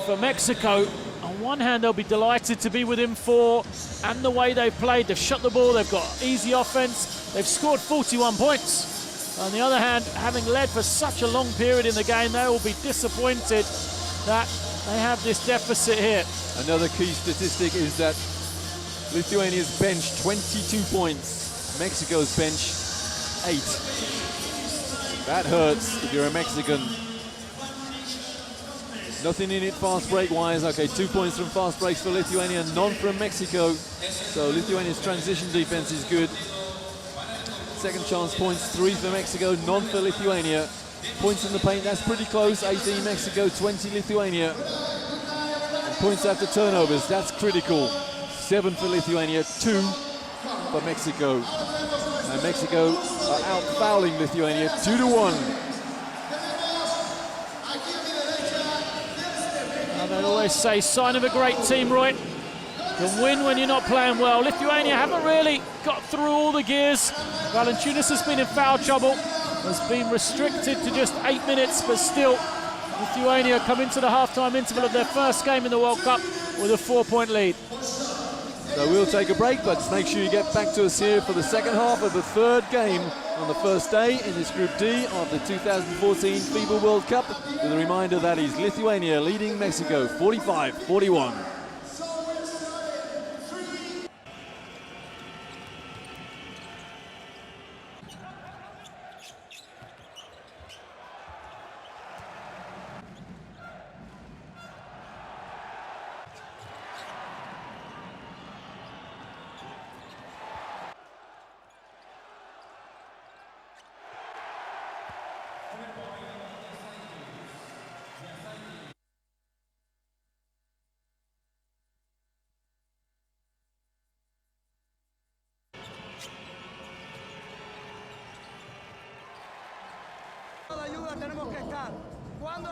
For Mexico, on one hand, they'll be delighted to be within 4, and the way they've played, they've shut the ball, they've got easy offense, they've scored 41 points. On the other hand, having led for such a long period in the game, they will be disappointed that they have this deficit here. Another key statistic is that Lithuania's bench 22 points, Mexico's bench 8. That hurts if you're a Mexican. Nothing in it fast break wise. Okay, 2 points from fast breaks for Lithuania, none from Mexico. So Lithuania's transition defense is good. Second chance points, 3 for Mexico, none for Lithuania. Points in the paint, that's pretty close. 18 Mexico, 20 Lithuania. And points after turnovers, that's critical. 7 for Lithuania, 2 for Mexico. And Mexico are out fouling Lithuania 2-1. And they always say, sign of a great team, Roy. You can win when you're not playing well. Lithuania haven't really got through all the gears. Valančiūnas has been in foul trouble, has been restricted to just 8 minutes, but still, Lithuania come into the halftime interval of their first game in the World Cup with a 4-point lead. So we'll take a break, but make sure you get back to us here for the second half of the 3rd game on the first day in this Group D of the 2014 FIBA World Cup, with a reminder that is Lithuania leading Mexico 45-41. Toda ayuda tenemos que estar. ¿Cuándo?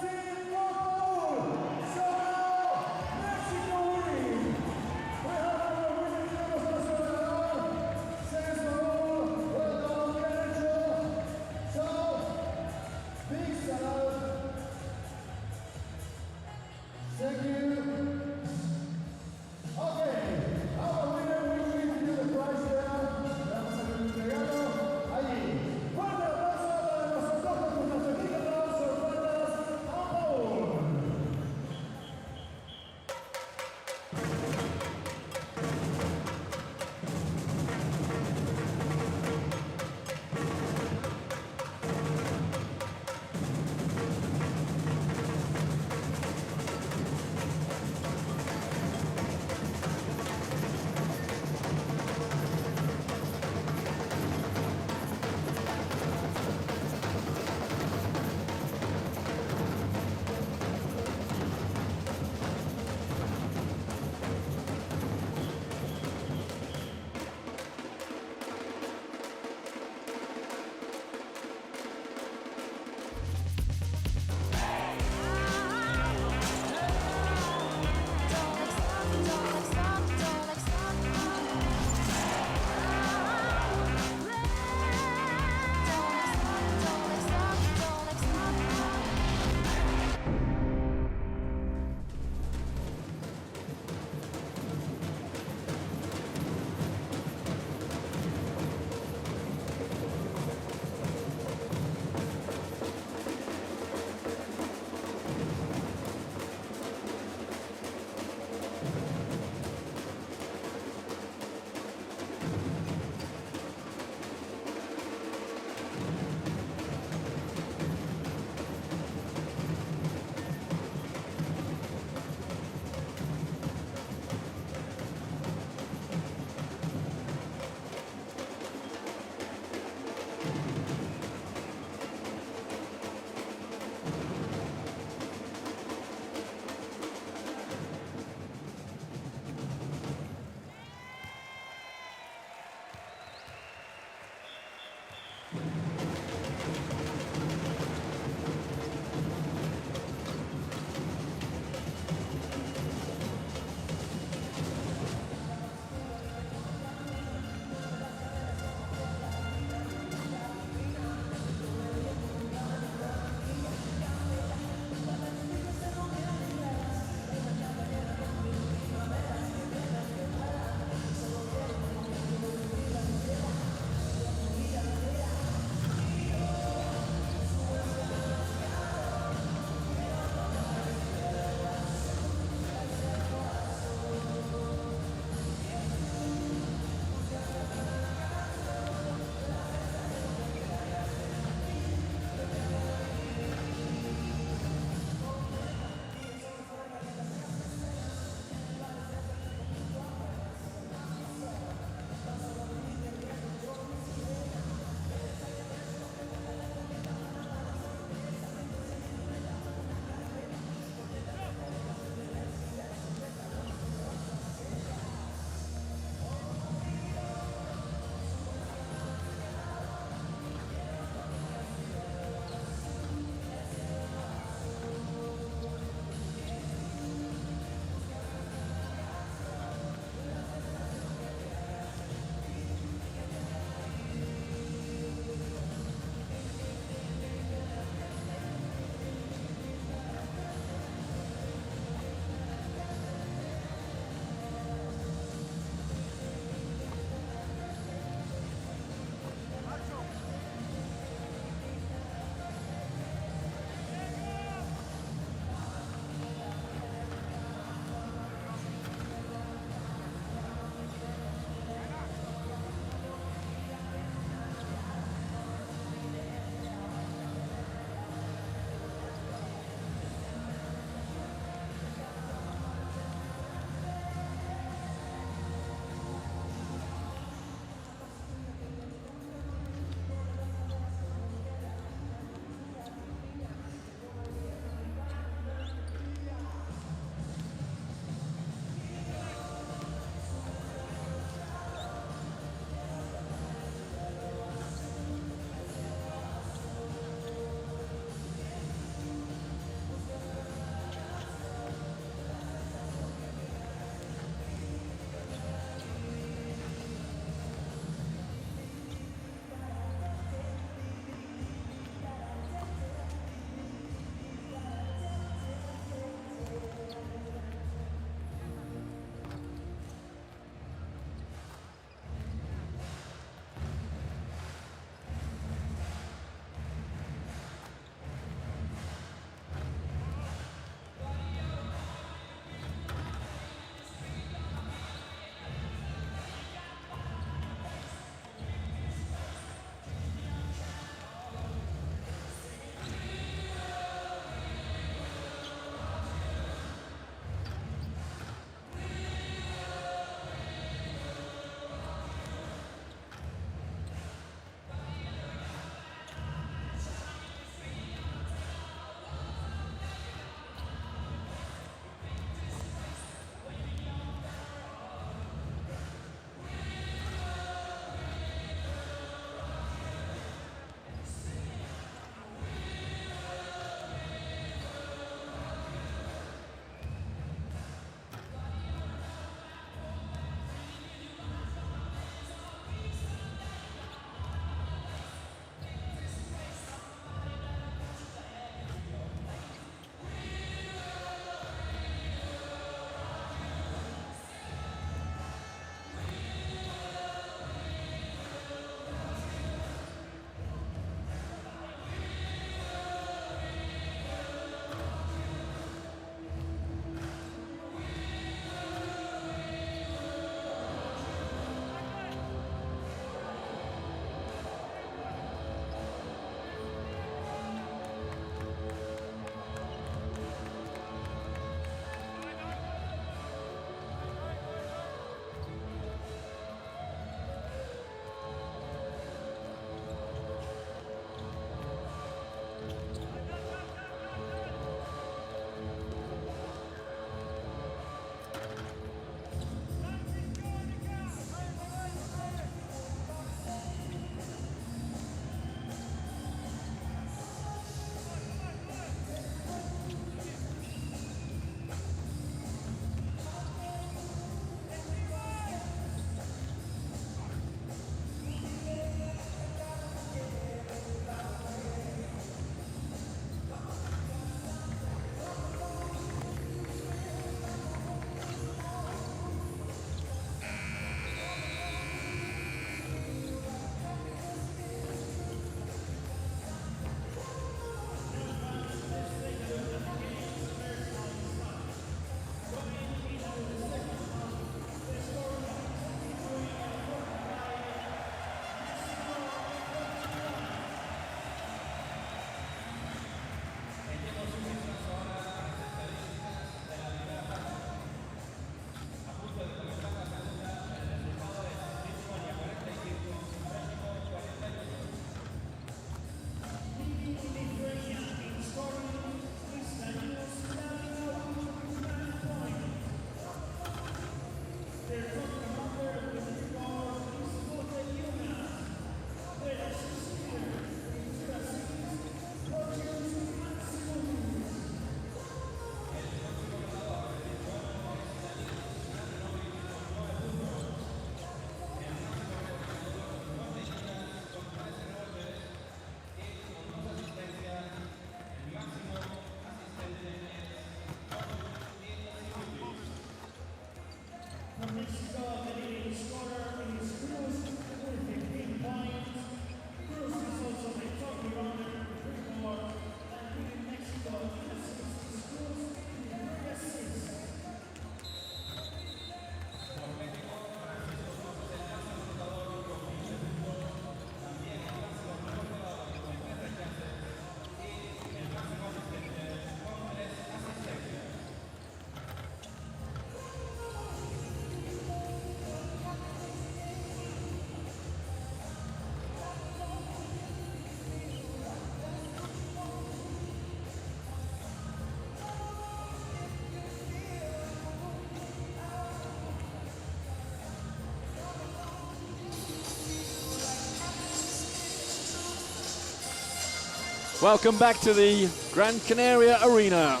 Welcome back to the Gran Canaria Arena.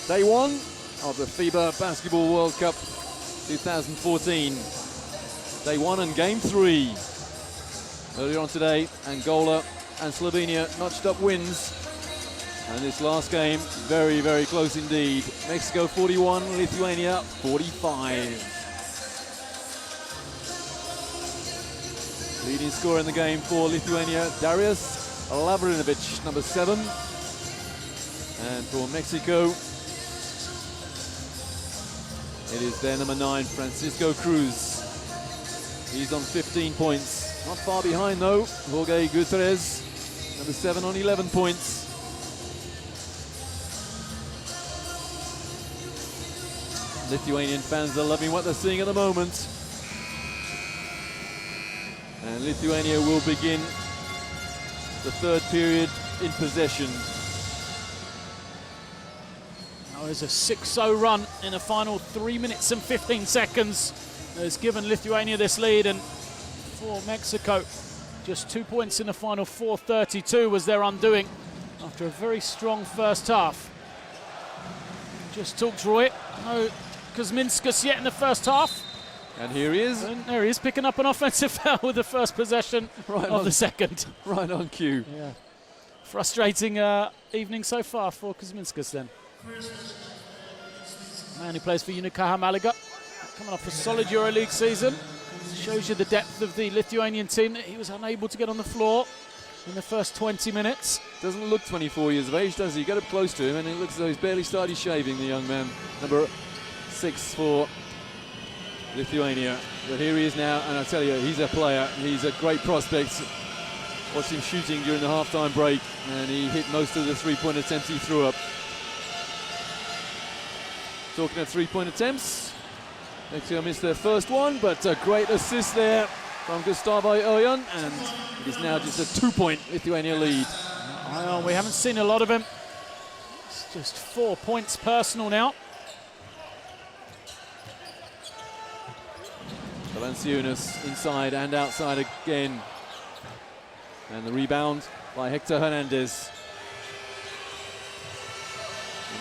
Day one of the FIBA Basketball World Cup 2014. Day one and game three. Earlier on today, Angola and Slovenia notched up wins. And this last game, very, very close indeed. Mexico 41, Lithuania 45. Leading scorer in the game for Lithuania, Darius Lavrinovic, number 7. And for Mexico, it is their number 9, Francisco Cruz. He's on 15 points. Not far behind though, Jorge Gutierrez, number 7 on 11 points. Lithuanian fans are loving what they're seeing at the moment. And Lithuania will begin the third period in possession. Now there's a 6-0 run in the final 3 minutes and 15 seconds. Has given Lithuania this lead, and for Mexico, just 2 points in the final 4:32 was their undoing after a very strong first half. Just talked Roy. No Kuzminskas yet in the first half. And here he is. And there he is, picking up an offensive foul with the first possession of the second. Right on cue. Yeah. Frustrating evening so far for Kuzminskas then. Man who plays for Unicaja Malaga, coming off a solid EuroLeague season. Shows you the depth of the Lithuanian team, that he was unable to get on the floor in the first 20 minutes. Doesn't look 24 years of age, does he? You get up close to him and it looks as though he's barely started shaving, the young man. Number 6 for Lithuania. But here he is now, and I tell you, he's a player. He's a great prospect. Watched him shooting during the halftime break, and he hit most of the three-point attempts he threw up. Talking of three-point attempts, Mexico missed their first one, but a great assist there from Gustavo Oyan, and it is now just a 2-point Lithuania lead. We haven't seen a lot of him. It's just 4 points personal now. Valanciunas inside and outside again. And the rebound by Hector Hernandez.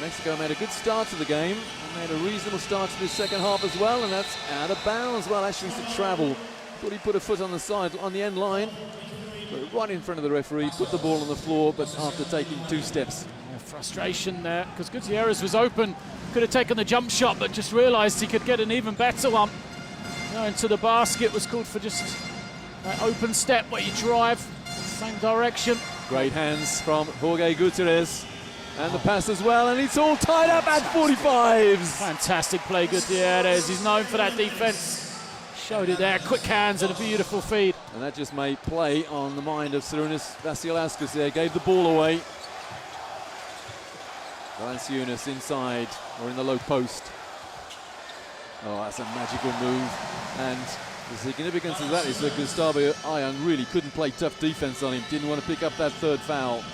Mexico made a good start to the game and made a reasonable start to the second half as well, and that's out of bounds. Well, actually, to travel. Thought he put a foot on the side, on the end line, but right in front of the referee, put the ball on the floor, but after taking 2 steps. Yeah, frustration there, because Gutierrez was open, could have taken the jump shot, but just realised he could get an even better one. Going to the basket was called for just an open step where you drive same direction. Great hands from Jorge Gutierrez. And the pass as well, and it's all tied up at 45s. Fantastic play, Gutierrez. He's known for that defense. Showed it there, quick hands and a beautiful feed. And that just made play on the mind of Sarunas Vasilauskas there. Gave the ball away. Valanciunas inside, or in the low post. Oh, that's a magical move. And the significance of that is that Gustavo Oyan really couldn't play tough defense on him. Didn't want to pick up that third foul.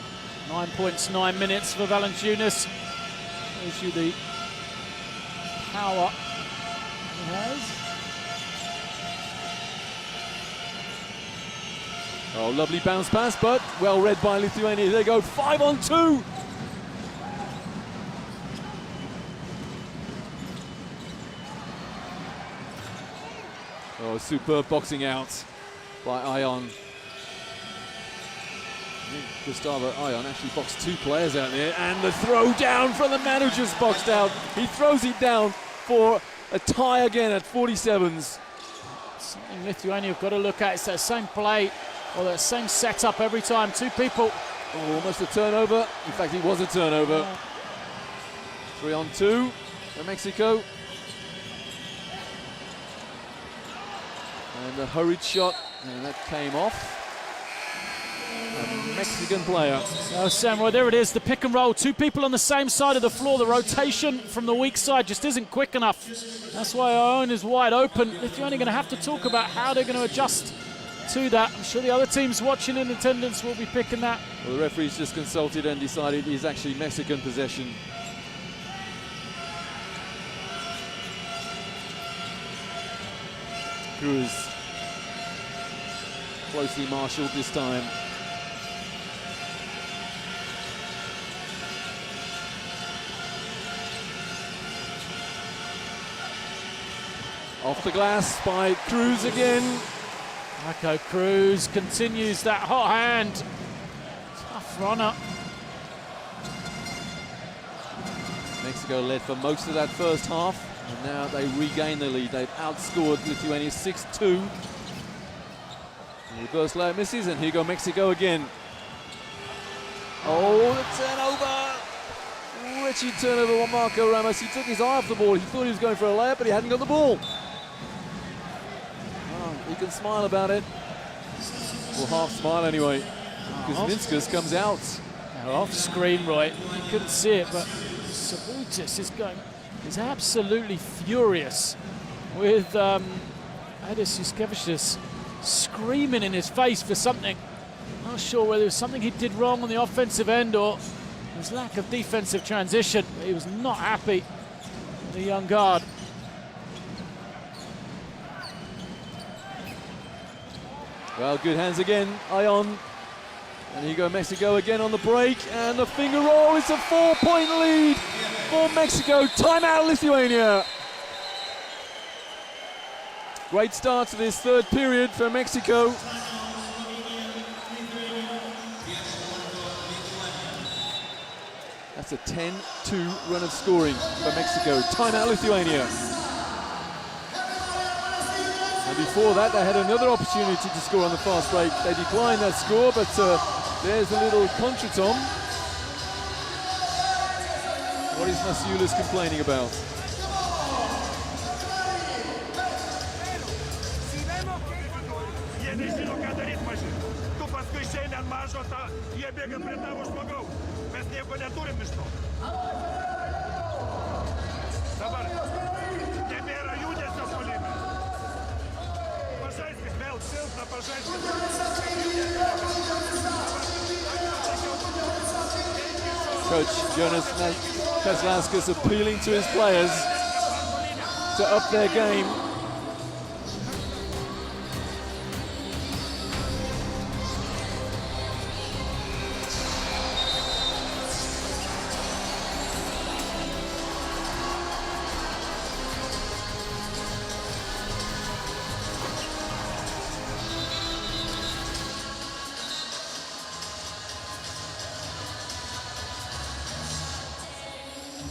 9 points, 9 minutes for Valanciunas. Shows you the power he has. Oh, lovely bounce pass, but well read by Lithuania. They go 5-on-2. Oh, superb boxing out by Oyan. Gustavo Oyan actually boxed 2 players out there, and the throw down from the man who just boxed out. He throws it down for a tie again at 47s. Something Lithuania have got to look at. It's that same play, or that same setup every time. 2 people. Oh, almost a turnover. In fact, it was a turnover. 3-on-2 for Mexico. And a hurried shot, and that came off. A Mexican player. Oh, Samurai, there it is, the pick and roll. 2 people on the same side of the floor. The rotation from the weak side just isn't quick enough. That's why our own is wide open. Lithuania going to have to talk about how they're going to adjust to that. I'm sure the other teams watching in attendance will be picking that. Well, the referee's just consulted and decided it's actually Mexican possession. Cruz. Closely marshalled this time. Off the glass by Cruz again. Marco Cruz continues that hot hand. Tough runner. Mexico led for most of that first half, and now they regain the lead. They've outscored Lithuania 6-2. Reverse layup misses, and here go Mexico again. Oh, the turnover! Wretched turnover on Marco Ramos. He took his eye off the ball. He thought he was going for a layup, but he hadn't got the ball. Oh, he can smile about it. Well, half smile anyway, because Minskas comes out. Now off screen, right? You couldn't see it, but Sabutis is absolutely furious with Adis Juskevicius screaming in his face for something. Not sure whether it was something he did wrong on the offensive end or his lack of defensive transition. He was not happy, the young guard. Well, good hands again, Ion. And here you go Mexico again on the break, and the finger roll. It's a 4-point lead for Mexico. Timeout, Lithuania. Great start to this third period for Mexico. That's a 10-2 run of scoring for Mexico. Timeout, Lithuania. And before that, they had another opportunity to score on the fast break. They declined that score, but there's a little contretemps. What is Masiulis complaining about? Coach Jonas Kazlauskas appealing to his players to up their game.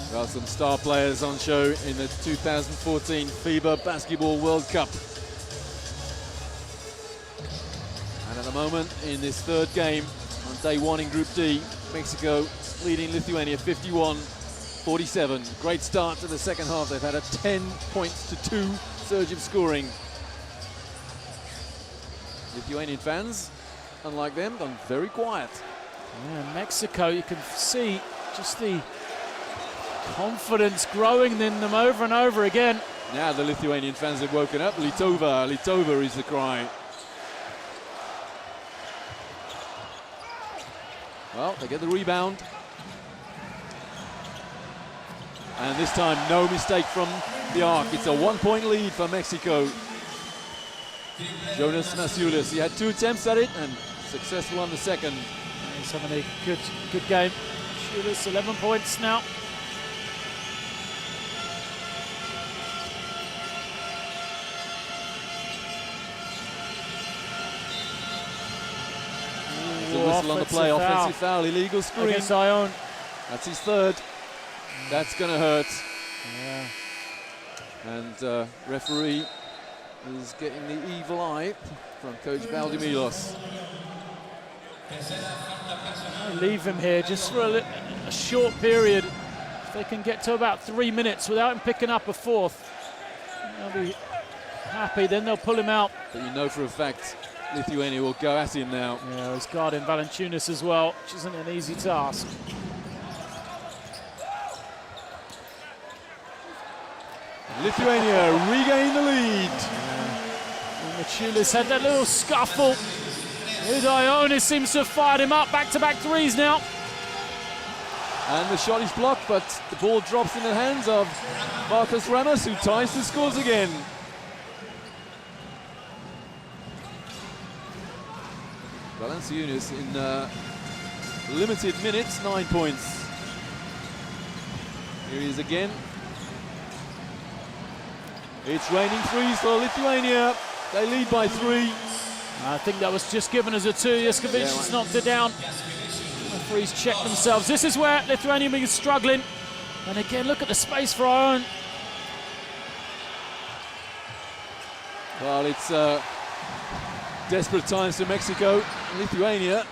There are some star players on show in the 2014 FIBA Basketball World Cup. And at the moment, in this third game, on day one in Group D, Mexico leading Lithuania 51-47. Great start to the second half. They've had a 10-2 surge of scoring. Lithuanian fans, unlike them, gone very quiet. Yeah, Mexico, you can see just the confidence growing in them over and over again. Now the Lithuanian fans have woken up. Litova, Litova is the cry. Well, they get the rebound. And this time, no mistake from the arc. It's a 1-point lead for Mexico. Jonas Masiulis, he had 2 attempts at it and successful on the second. He's having a good game. Masiulis, 11 points now. The whistle on the play, offensive foul, illegal screen. Against Ion. That's his third. That's going to hurt. Yeah. And referee is getting the evil eye from Coach Valdemilos. Leave him here just for a short period. If they can get to about 3 minutes without him picking up a fourth, they'll be happy. Then they'll pull him out. But you know for a fact Lithuania will go at him now. Yeah, he's guarding Valanciunas as well, which isn't an easy task. Lithuania regain the lead. Masiulis had that little scuffle. Ionis seems to have fired him up. Back-to-back threes now. And the shot is blocked, but the ball drops in the hands of Marcos Ramos, who ties the scores again. Valanciunas in limited minutes, 9 points. Here he is again. It's raining threes for Lithuania. They lead by 3. I think that was just given as a 2. Jaskovic knocked it down. The referees check themselves. This is where Lithuania is struggling. And again, look at the space for our own. Well, it's desperate times for Mexico. Lithuania.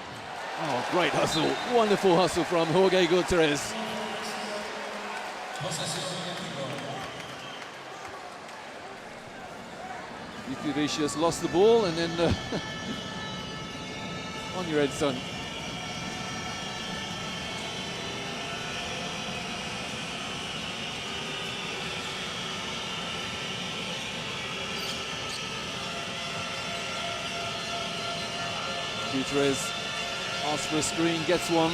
Oh, great hustle. Wonderful hustle from Jorge Gutierrez. Vicious lost the ball, and then on your head, son. Gutierrez asks for a screen, gets one.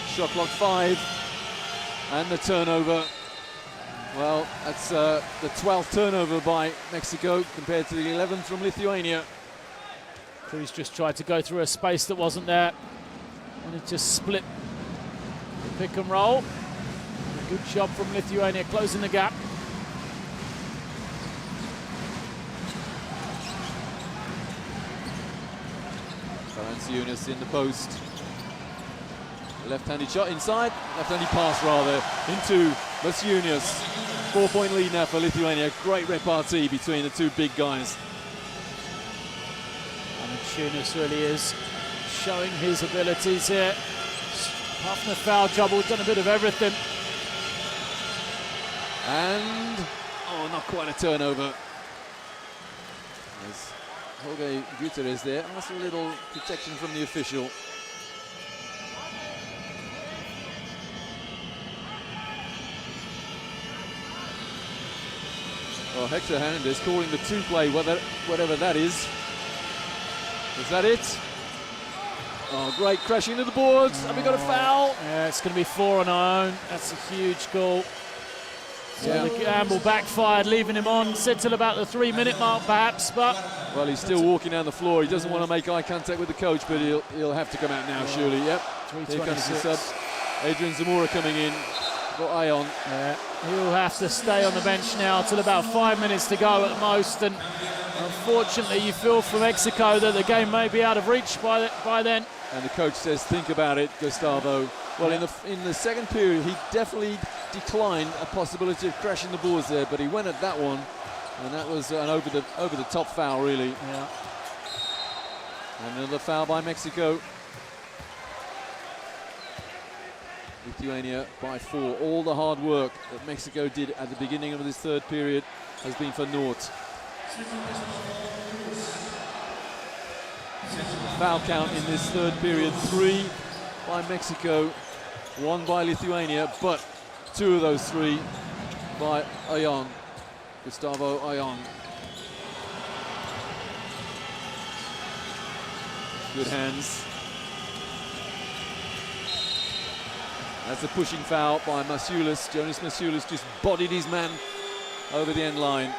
Shot clock 5, and the turnover. Well, that's the 12th turnover by Mexico compared to the 11th from Lithuania. Cruz just tried to go through a space that wasn't there. And it just split the pick and roll. A good job from Lithuania closing the gap. Valanciunas in the post. Left-handed shot inside, left-handed pass rather, into Valanciunas. 4-point lead now for Lithuania. Great repartee between the two big guys. Valanciunas really is showing his abilities here. Apart from the foul trouble, done a bit of everything. And, oh, not quite a turnover. There's Jorge Gutierrez there. Also a little protection from the official. Well, Hector Hernandez calling the 2-play, whatever that is. Is that it? Oh, great crashing into the boards. Have we got a foul? Yeah, it's going to be 4 on our own. That's a huge goal. So the gamble backfired, leaving him on. Said till about the 3-minute mark, perhaps, but... Well, he's still walking down the floor. He doesn't want to make eye contact with the coach, but he'll have to come out now, surely. Yep. Here comes the sub. Adrian Zamora coming in for Ion. Yeah, he'll have to stay on the bench now till about 5 minutes to go at most. And unfortunately, you feel for Mexico that the game may be out of reach by then. And the coach says, think about it, Gustavo. Well, in the second period, he definitely declined a possibility of crashing the boards there, but he went at that one, and that was an over the top foul, really. Yeah. And another foul by Mexico. Lithuania by 4. All the hard work that Mexico did at the beginning of this third period has been for naught. Foul count in this third period: 3 by Mexico, 1 by Lithuania, but 2 of those 3 by Ion, Gustavo Ion. Good hands. That's a pushing foul by Masiulis. Jonas Masiulis just bodied his man over the end line.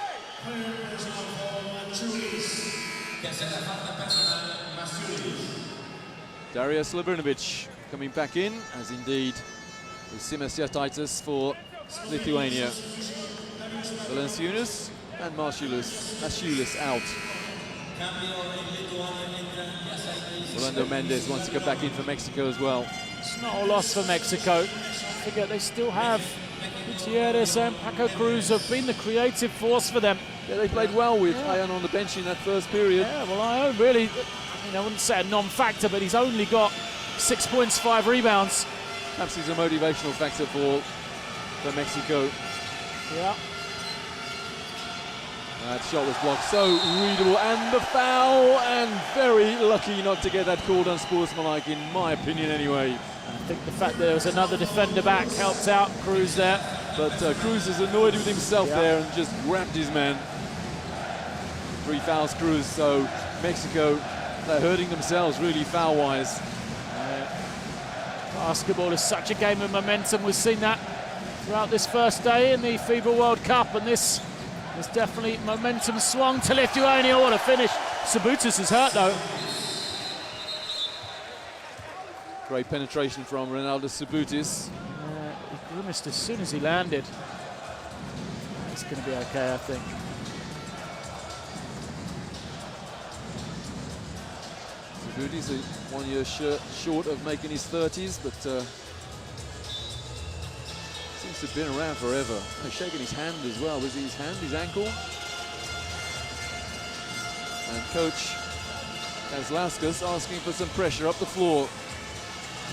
Darius Labrinovic coming back in, as indeed is Simasiataitis for Lithuania. Valanciunas and Masiulis out. Rolando Mendes wants to go back in for Mexico as well. It's not a loss for Mexico. Don't forget they still have Gutierrez and Paco Cruz have been the creative force for them. Yeah, they played well with Ion on the bench in that first period. Yeah, well, Ion really, I wouldn't say a non-factor, but he's only got 6 points, 5 rebounds. Perhaps he's a motivational factor for Mexico. Yeah. That shot was blocked, so readable, and the foul, and very lucky not to get that called unsportsmanlike, in my opinion anyway. I think the fact that there was another defender back helped out Cruz there. But Cruz is annoyed with himself there and just grabbed his man. 3 fouls Cruz, so Mexico, they're hurting themselves really foul-wise. Basketball is such a game of momentum. We've seen that throughout this first day in the FIBA World Cup, and this is definitely momentum swung to Lithuania. What a finish. Sabutis is hurt though. Great penetration from Ronaldo Sabutis. He grimaced as soon as he landed. He's It's going to be okay, I think. He's 1 year short of making his 30s, but seems to have been around forever. Oh, shaking his hand as well. Was it his hand, his ankle? And coach Kazlauskas asking for some pressure up the floor.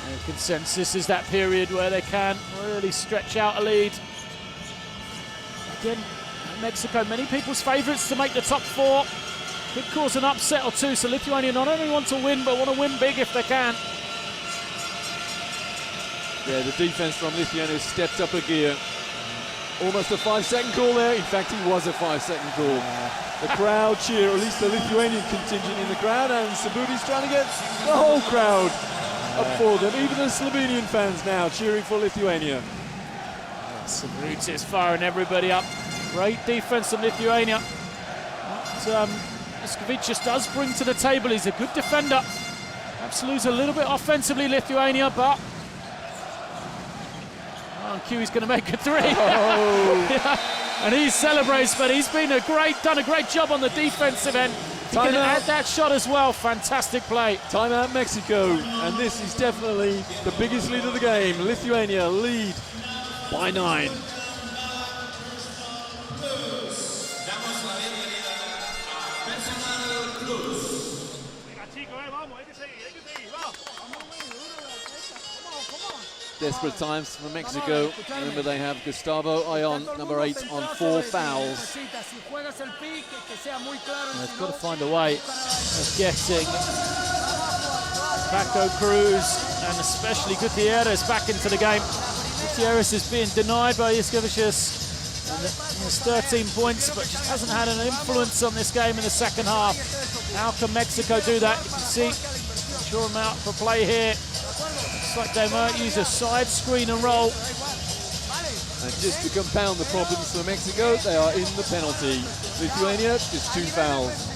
The consensus is that period where they can really stretch out a lead. Again, Mexico, many people's favourites to make the top 4. Could cause an upset or two, so Lithuania not only want to win, but want to win big if they can. Yeah, the defense from Lithuania stepped up a gear. Almost a 5-second call there. In fact, it was a 5-second call. The crowd cheer, or at least the Lithuanian contingent in the crowd, and Sabuti's trying to get the whole crowd up for them. Even the Slovenian fans now cheering for Lithuania. Sabuti is firing everybody up. Great defense from Lithuania. Skvicius does bring to the table. He's a good defender. Perhaps lose a little bit offensively, Lithuania, but on cue he's going to make a 3. Oh. Yeah. And he celebrates, but he's been done a great job on the defensive end. He can add that shot as well. Fantastic play. Timeout Mexico, and this is definitely the biggest lead of the game. Lithuania lead by 9. Desperate times for Mexico. Remember, they have Gustavo Ayon, number 8, on 4 fouls. They've got to find a way of getting Paco Cruz and especially Gutierrez back into the game. Gutierrez is being denied by Skvicius. He has 13 points, but just hasn't had an influence on this game in the second half. How can Mexico do that? You can see, draw him out for play here. Looks like they might use a side screen and roll. And just to compound the problems for Mexico, they are in the penalty. Lithuania, just 2 fouls.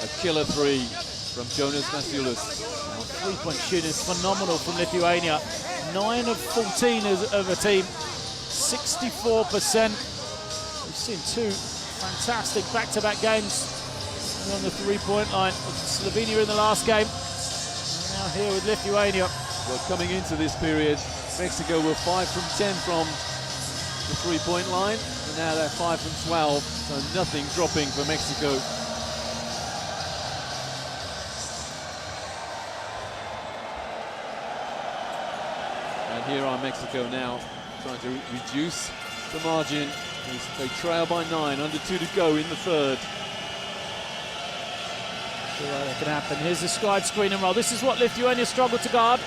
A killer 3 from Jonas Masiulis. Three-point shooting is phenomenal from Lithuania. 9 of 14 of a team. 64%. We've seen 2 fantastic back-to-back games on the 3-point line. Slovenia in the last game. Now here with Lithuania. Well, coming into this period, Mexico were 5 from 10 from the 3-point line, and now they're 5 from 12, so nothing dropping for Mexico. And here are Mexico now, trying to reduce the margin. They trail by 9, under 2 to go in the third. Sure that can happen. Here's the side screen and roll. This is what Lithuania struggled to guard.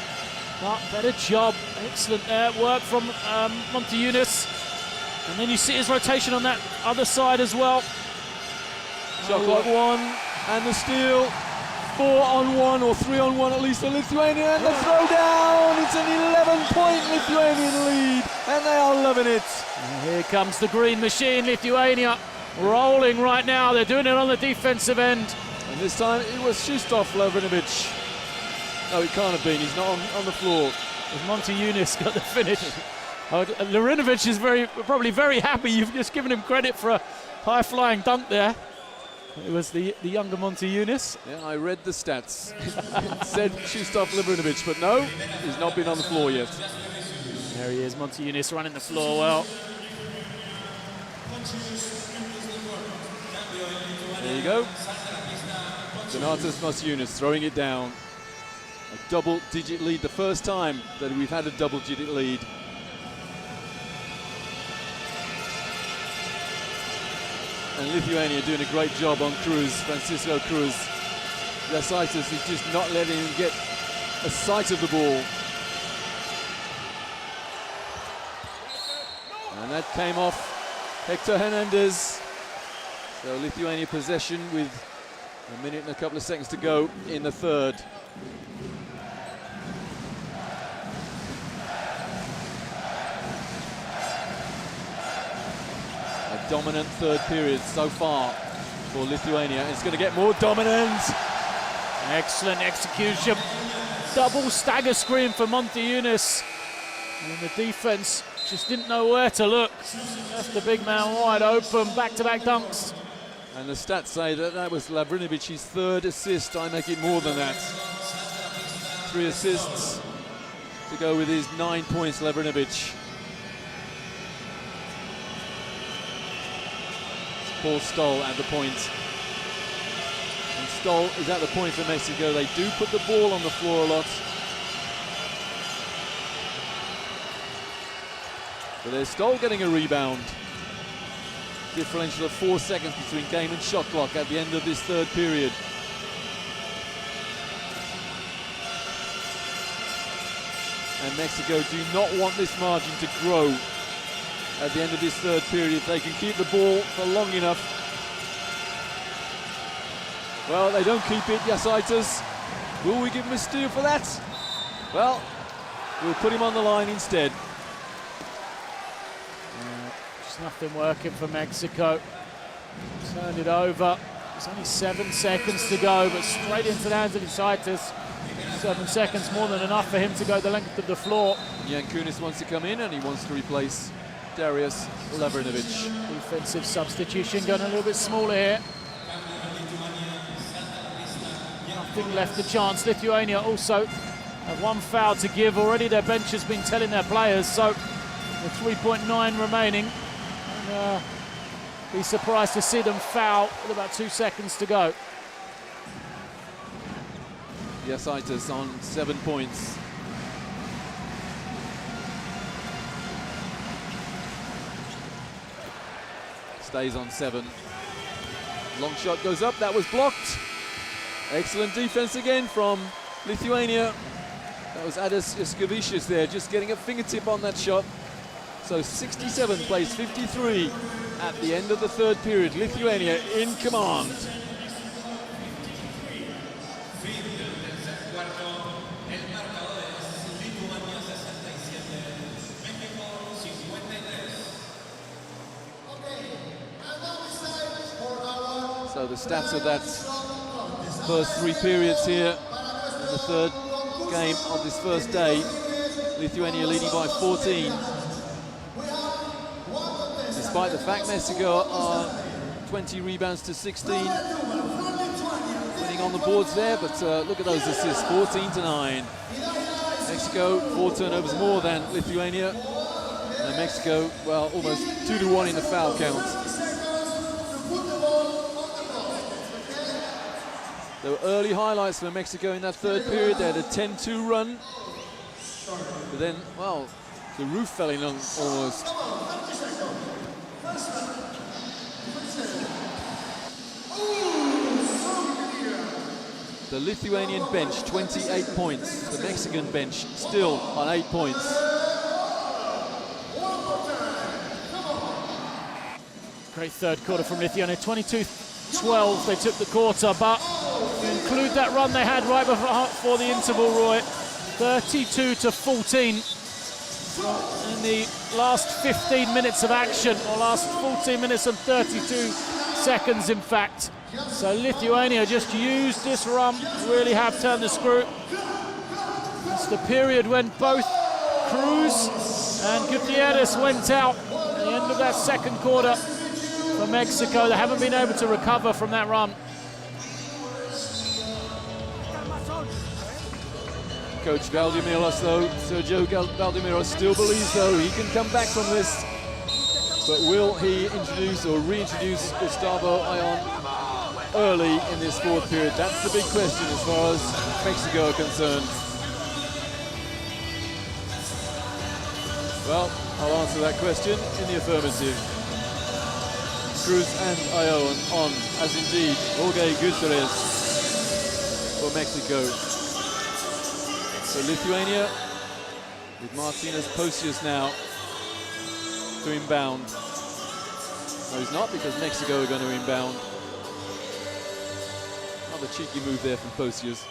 But better job. Excellent work from Montiunas. And then you see his rotation on that other side as well. Shot clock 1, and the steal. 4-on-1 or 3-on-1 at least for Lithuania, and the throw down. It's an 11-point Lithuanian lead, and they are loving it. And here comes the green machine. Lithuania rolling right now. They're doing it on the defensive end. And this time it was Krzysztof Lavrinovic. No, it can't have been. He's not on the floor. Montiunas got the finish. Lavrinovic is probably very happy. You've just given him credit for a high-flying dunk there. It was the younger Montiunas. Yeah, I read the stats. It said Krzysztof Lavrinovic, but no, he's not been on the floor yet. There he is, Montiunas running the floor well. There you go. Donatas Masiunas throwing it down. A double-digit lead, the first time that we've had a double-digit lead. And Lithuania doing a great job on Cruz, Francisco Cruz. Jasaitis is just not letting him get a sight of the ball. And that came off Hector Hernandez. So Lithuania possession with a minute and a couple of seconds to go in the third. A dominant third period so far for Lithuania. It's going to get more dominant. Excellent execution. Double stagger screen for Montiunas. And the defense just didn't know where to look. Left the big man wide open, back-to-back dunks. And the stats say that that was Lavrinovic's third assist. I make it more than that. 3 assists to go with his 9 points, Lavrinovic. Paul Stoll at the point. And Stoll is at the point for Mexico. They do put the ball on the floor a lot. But there's Stoll getting a rebound. Differential of 4 seconds between game and shot clock at the end of this third period. And Mexico do not want this margin to grow at the end of this third period. If they can keep the ball for long enough. Well, they don't keep it, Jasaitis. Will we give him a steal for that? Well, we'll put him on the line instead. Just nothing working for Mexico. Turned it over. There's only 7 seconds to go, but straight into the hands of Jasaitis. 7 seconds more than enough for him to go the length of the floor. Yankunis wants to come in and he wants to replace Darius Lavrinovic. Defensive substitution going a little bit smaller here. Nothing left the chance. Lithuania also have 1 foul to give. Already their bench has been telling their players, so with 3.9 remaining. And, be surprised to see them foul with about 2 seconds to go. Jasaitis on 7 points. Stays on 7. Long shot goes up, that was blocked. Excellent defense again from Lithuania. That was Adas Iskavicius there, just getting a fingertip on that shot. So 67 plays 53 at the end of the third period. Lithuania in command. So the stats of that first 3 periods here in the third game of this first day. Lithuania leading by 14. Despite the fact Mexico are 20 rebounds to 16. Winning on the boards there, but look at those assists, 14 to 9. Mexico 4 turnovers more than Lithuania. And Mexico, well, almost 2 to 1 in the foul count. There were early highlights for Mexico in that third period. They had a 10-2 run. But then, well, the roof fell in almost. The Lithuanian bench, 28 points. The Mexican bench still on 8 points. Great third quarter from Lithuania. 22-12 they took the quarter, but if you include that run they had right before the interval, Roy, 32 to 14 in the last 15 minutes of action, or last 14 minutes and 32 seconds in fact. So Lithuania just used this run, really have turned the screw. It's the period when both Cruz and Gutierrez went out at the end of that second quarter for Mexico. They haven't been able to recover from that run. Coach Valdemiros, though, Sergio Valdemiros still believes, though, he can come back from this. But will he introduce or reintroduce Gustavo Ayón early in this fourth period? That's the big question as far as Mexico are concerned. Well, I'll answer that question in the affirmative. Cruz and Ayón on, as indeed Jorge Gutierrez for Mexico. So Lithuania with Martinas Posius now to inbound. No, he's not, because Mexico are going to inbound. Another cheeky move there from Posius.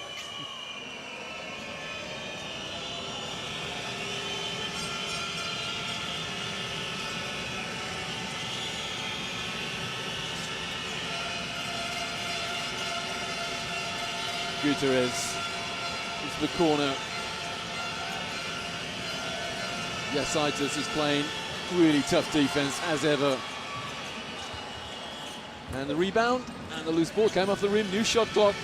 Gutierrez into the corner. Jasaitis is playing really tough defense as ever. And the rebound, and the loose ball came off the rim, new shot clock.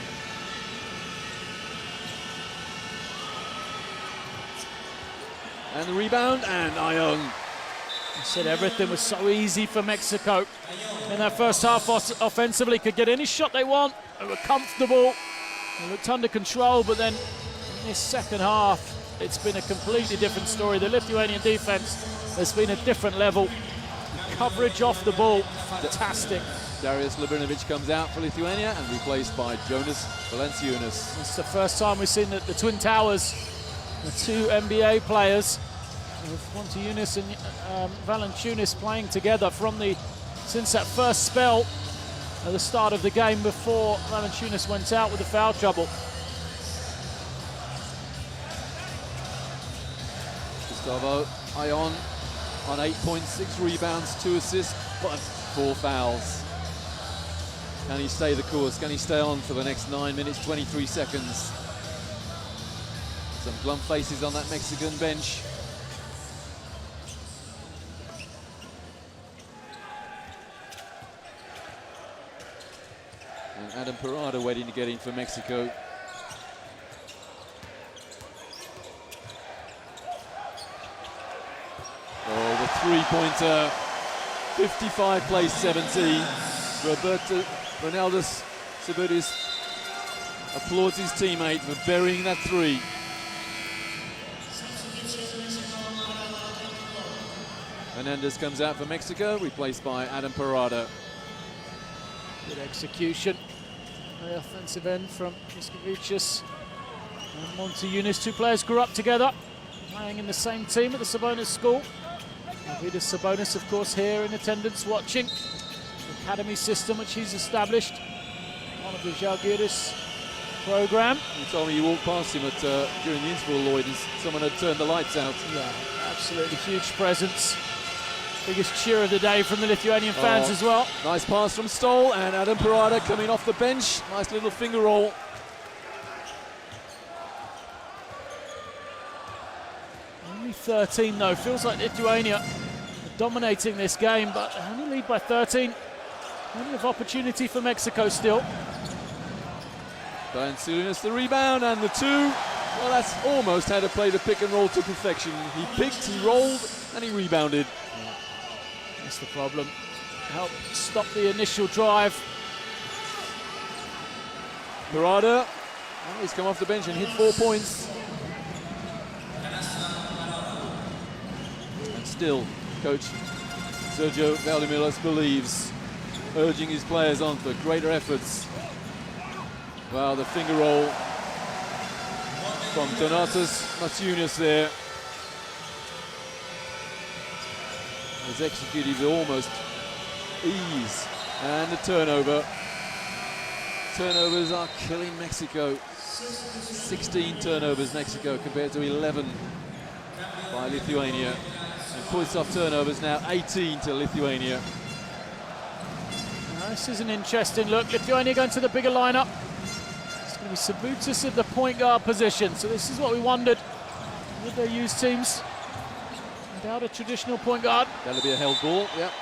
And the rebound, and Ayong. I said everything was so easy for Mexico. In that first half, offensively, could get any shot they want. They were comfortable, they looked under control, but then in this second half, it's been a completely different story. The Lithuanian defense has been a different level. The coverage off the ball, fantastic. Darius Labrinovic comes out for Lithuania and replaced by Jonas Valanciunas. It's the first time we've seen the Twin Towers, the two NBA players, with Valanciunas and Valanciunas playing together since that first spell at the start of the game before Valanciunas went out with the foul trouble. Gustavo Ayong on 8 points, 6 rebounds, 2 assists, but 4 fouls. Can he stay the course? Can he stay on for the next 9 minutes, 23 seconds? Some glum faces on that Mexican bench. And Adam Parada waiting to get in for Mexico. Oh, the three-pointer, 55 plays 17. Ronaldo Sabutis applauds his teammate for burying that three. Hernandez comes out for Mexico, replaced by Adam Parada. Good execution. The offensive end from Iskavicius and Monty Eunice. Two players grew up together, playing in the same team at the Sabonis school. Arvydas Sabonis, of course, here in attendance watching the academy system which he's established. One of the Žalgiris program. You told me you walked past him during the interval, Lloyd, and someone had turned the lights out. Yeah, absolutely huge presence. Biggest cheer of the day from the Lithuanian fans as well. Nice pass from Stoll, and Adam Parada coming off the bench. Nice little finger roll. Only 13 though. Feels like Lithuania are dominating this game, but only lead by 13. Plenty of opportunity for Mexico still. Valanciunas the rebound, and the two. Well, that's almost how to play the pick and roll to perfection. He picked, he rolled, and he rebounded. That's the problem. Help stop the initial drive. Parada, well, he's come off the bench and hit 4 points. And still, coach Sergio Valdemiros believes, urging his players on for greater efforts. Wow, the finger roll from Donatas Masiunas there. Was executed with almost ease. And the turnover. Turnovers are killing Mexico. 16 turnovers Mexico compared to 11 by Lithuania. And points off turnovers now 18 to Lithuania. Now, this is an interesting look. Lithuania going to the bigger lineup. It's going to be Sabutis at the point guard position. So this is what we wondered. Would they use teams without a traditional point guard? That'll be a held ball, yep.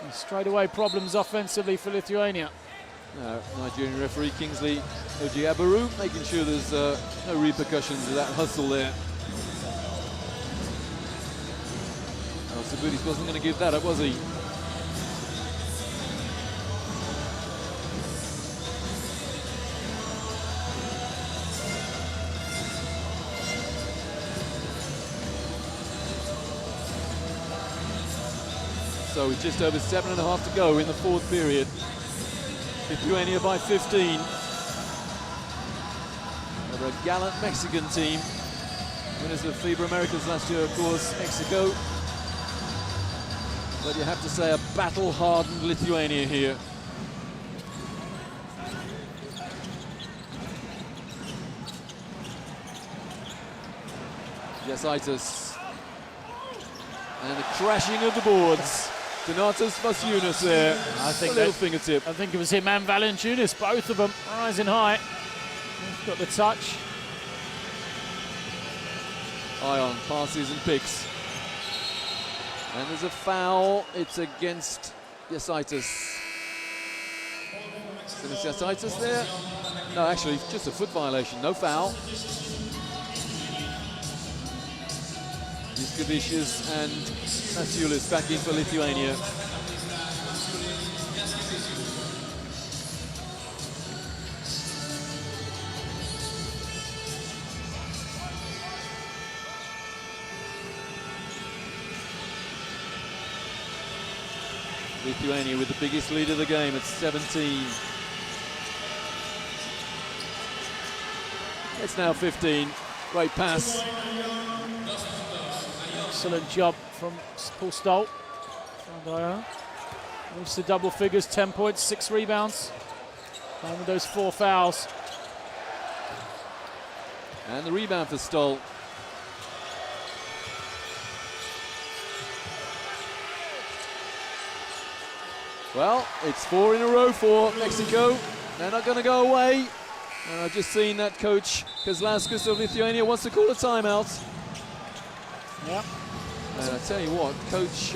And straight away problems offensively for Lithuania. Nigerian referee Kingsley Ojiabaru making sure there's no repercussions of that hustle there. Well, Sabutis wasn't going to give that up, was he? So with just over 7.5 to go in the fourth period. Lithuania by 15. Over a gallant Mexican team. Winners of FIBA Americas last year, of course, Mexico. But you have to say a battle-hardened Lithuania here. Jasaitis. And the crashing of the boards. Donatas Vasiunas there. I think a little fingertip. I think it was him and Valanciunas, both of them rising high. He's got the touch. Ion passes and picks. And there's a foul. It's against Jasaitis. Is it Jasaitis there? No, actually, just a foot violation. No foul. Juskevicius and Masiulis back in for Lithuania. Lithuania with the biggest lead of the game at 17. It's now 15. Great pass. Excellent job from Paul Stoll. Moves to double figures, 10 points, 6 rebounds. And with those 4 fouls. And the rebound for Stoll. Well, it's 4 in a row for Mexico. They're not going to go away. And I've just seen that coach Kazlauskas of Lithuania wants to call a timeout. Yeah. And I tell you what, Coach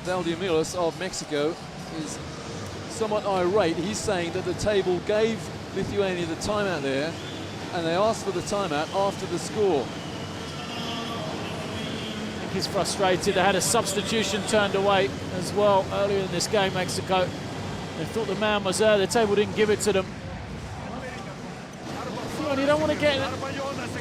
Valdemiros of Mexico is somewhat irate. He's saying that the table gave Lithuania the timeout there, and they asked for the timeout after the score. I think he's frustrated. They had a substitution turned away as well earlier in this game, Mexico. They thought the man was there. The table didn't give it to them. You don't want to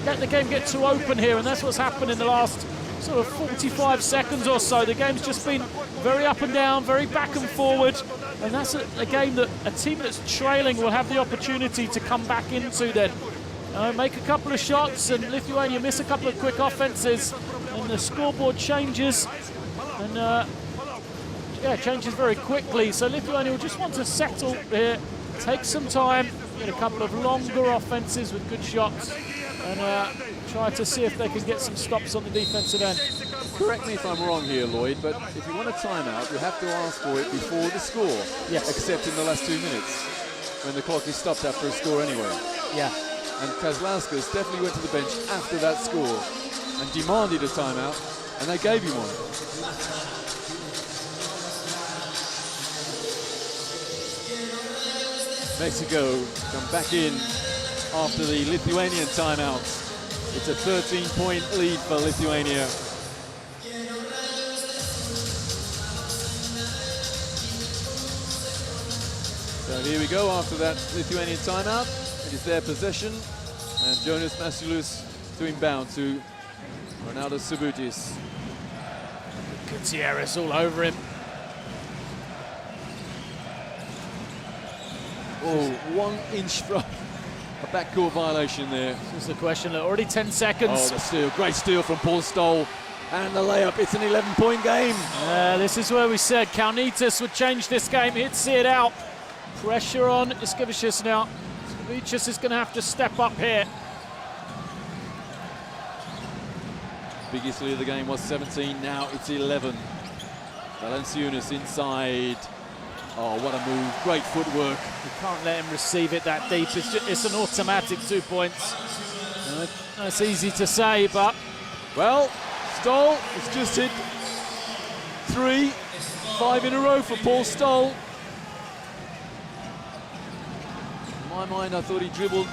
let the game get too open here, and that's what's happened in the last sort of 45 seconds or so. The game's just been very up and down, very back and forward, and that's a game that a team that's trailing will have the opportunity to come back into then. Make a couple of shots, and Lithuania miss a couple of quick offenses, and the scoreboard changes, and changes very quickly. So Lithuania will just want to settle here, take some time, get a couple of longer offenses with good shots, and try to see if they can get some stops on the defensive end. Correct me if I'm wrong here, Lloyd, but if you want a timeout, you have to ask for it before the score. Yes. Except in the last 2 minutes, when the clock is stopped after a score anyway. Yeah. And Kazlauskas definitely went to the bench after that score and demanded a timeout, and they gave him one. Mexico come back in after the Lithuanian timeout. It's a 13-point lead for Lithuania. So here we go after that Lithuanian timeout. It is their possession, and Jonas Masiulis to inbound to Ronaldo Subutis. Gutierrez all over him. Oh, 1 inch from a backcourt violation there. This is the question. Already 10 seconds. Oh, the steal. Great steal from Paul Stoll. And the layup. It's an 11-point game. This is where we said Kalnitis would change this game. He'd see it out. Pressure on Juskevicius now. Juskevicius is going to have to step up here. Biggest lead of the game was 17. Now it's 11. Valanciunas inside. Oh, what a move. Great footwork. You can't let him receive it that deep. It's an automatic 2 points. That's easy to say, but... Well, Stoll has just hit 3, 5 in a row for Paul Stoll. In my mind, I thought he dribbled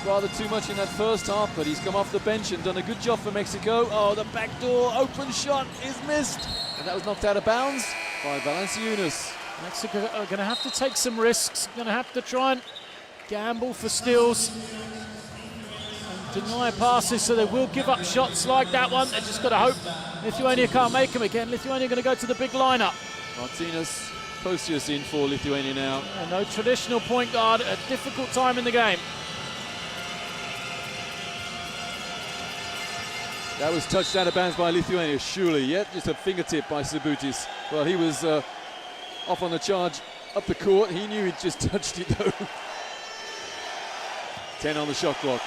rather too much in that first half, but he's come off the bench and done a good job for Mexico. Oh, the backdoor open shot is missed. And that was knocked out of bounds by Valanciunas. Mexico are going to have to take some risks, going to have to try and gamble for steals and deny passes, so they will give up shots like that one. They just got to hope Lithuania can't make them again. Lithuania going to go to the big lineup. Martinas Posius in for Lithuania now. Yeah, no traditional point guard, a difficult time in the game. That was touched out of bounds by Lithuania, surely, yet just a fingertip by Subutis. Well, he was off on the charge up the court. He knew he'd just touched it though. 10 on the shot clock.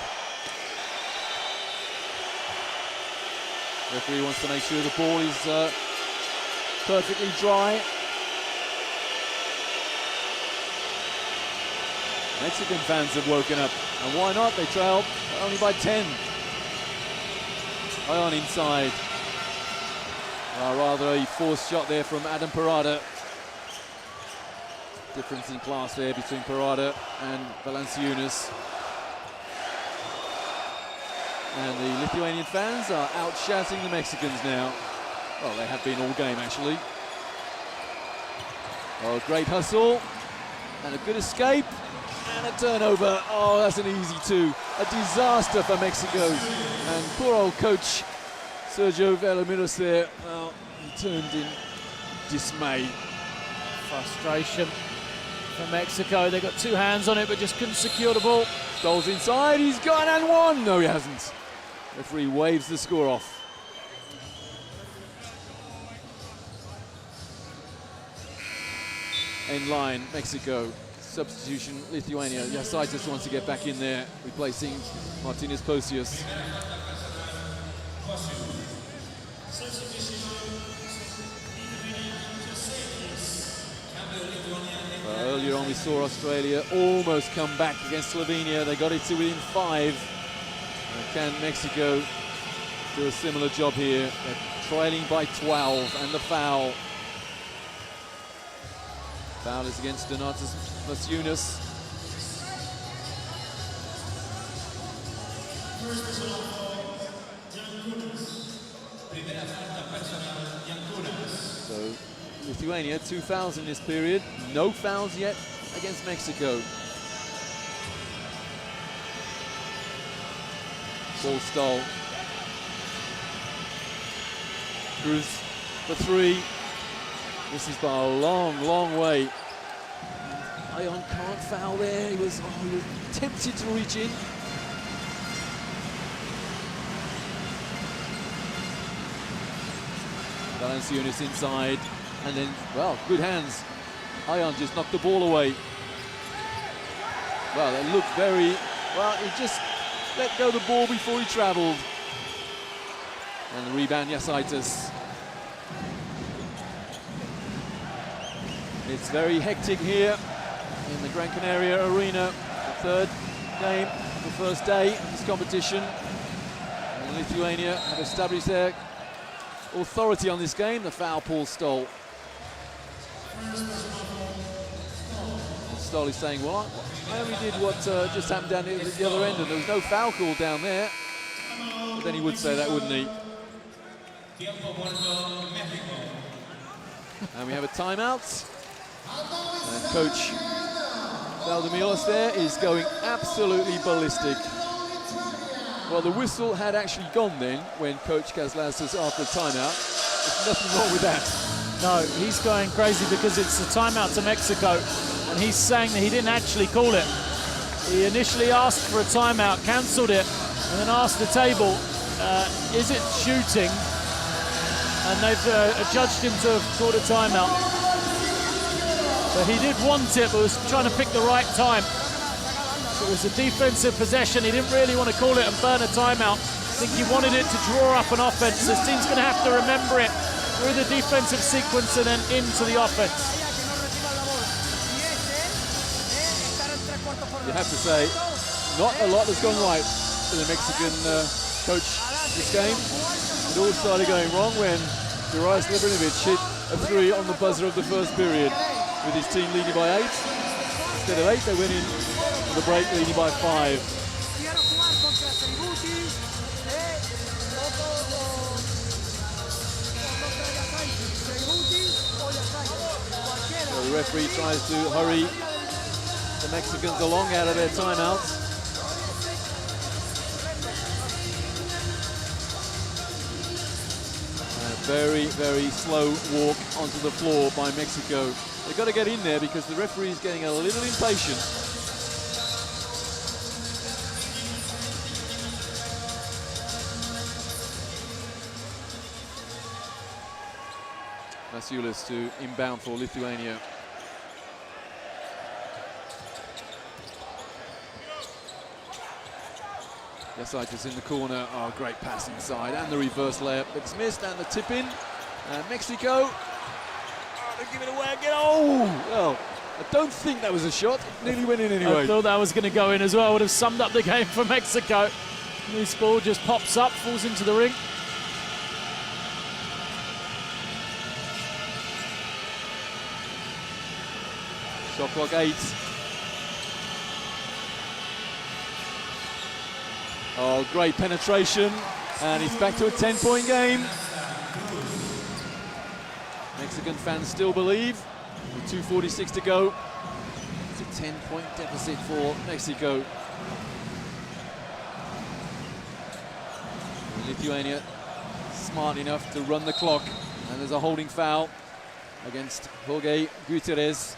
Referee wants to make sure the ball is perfectly dry. Mexican fans have woken up, and why not? They trail only by 10. Ion inside. Rather a forced shot there from Adam Parada. Difference in class there between Parada and Valanciunas. And the Lithuanian fans are out shouting the Mexicans now. Well, they have been all game actually. Oh, great hustle and a good escape and a turnover. Oh, that's an easy two. A disaster for Mexico. And poor old coach Sergio Velamiros there. Well, he turned in dismay. Frustration for Mexico. They got two hands on it, but just couldn't secure the ball. Stoles inside, he's gone and won. No, he hasn't. Referee waves the score off. In line, Mexico. Substitution, Lithuania. Jasaitis wants to get back in there, replacing Martinez Posius. Earlier on we saw Australia almost come back against Slovenia. They got it to within 5. Can Mexico do a similar job here? They're trailing by 12, and the foul. Foul is against Donatas Valanciunas. So Lithuania, 2 fouls in this period. No fouls yet against Mexico. Ball stole. Cruz for 3. This is by a long, long way. Ion can't foul there. He was tempted to reach in. Valanciunas inside, and then, well, good hands. Ion just knocked the ball away. Well, it looked very, well, he just let go the ball before he travelled. And the rebound, Jasaitis. It's very hectic here in the Gran Canaria Arena. The third game, the first day of this competition. And Lithuania have established their authority on this game. The foul, Paul Stoll. Stoll is saying, well, I only did what just happened down at the other end, and there was no foul call down there. But then he would say that, wouldn't he? And we have a timeout. And Coach Valdemiros there is going absolutely ballistic. Well, the whistle had actually gone then when Coach Kazlas was after timeout. There's nothing wrong with that. No, he's going crazy because it's a timeout to Mexico, and he's saying that he didn't actually call it. He initially asked for a timeout, cancelled it, and then asked the table, is it shooting? And they've adjudged him to have called a timeout. So he did want it, but was trying to pick the right time. So it was a defensive possession. He didn't really want to call it and burn a timeout. I think he wanted it to draw up an offense. This team's going to have to remember it through the defensive sequence and then into the offense. You have to say, not a lot has gone right for the Mexican coach this game. It all started going wrong when Juraj Lebrinovic hit a 3 on the buzzer of the first period, with his team leading by 8. Instead of 8, they went in on the break leading by 5. So the referee tries to hurry the Mexicans along out of their timeouts. Very, very slow walk onto the floor by Mexico. They've got to get in there because the referee is getting a little impatient. Masiulis to inbound for Lithuania. Jasaitis in the corner. Oh, great pass inside, and the reverse layup. It's missed, and the tip in. And Mexico to give it away again. Oh, well, I don't think that was a shot. It nearly went in anyway. I thought that was going to go in as well. Would have summed up the game for Mexico. This ball just pops up, falls into the ring. Shot clock 8. Oh, great penetration. And it's back to a 10-point game. Mexican fans still believe. With 2:46 to go. It's a 10-point deficit for Mexico. And Lithuania smart enough to run the clock. And there's a holding foul against Jorge Gutierrez.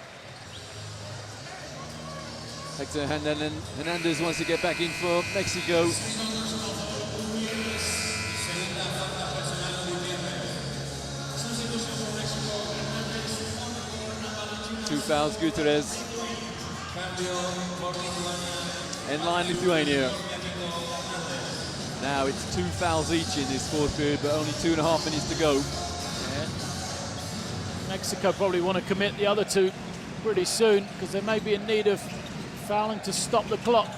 Hector Hernandez wants to get back in for Mexico. Two fouls, Gutierrez. In line, Lithuania. Now it's 2 fouls each in this fourth period, but only 2.5 minutes to go. Yeah. Mexico probably want to commit the other two pretty soon because they may be in need of fouling to stop the clock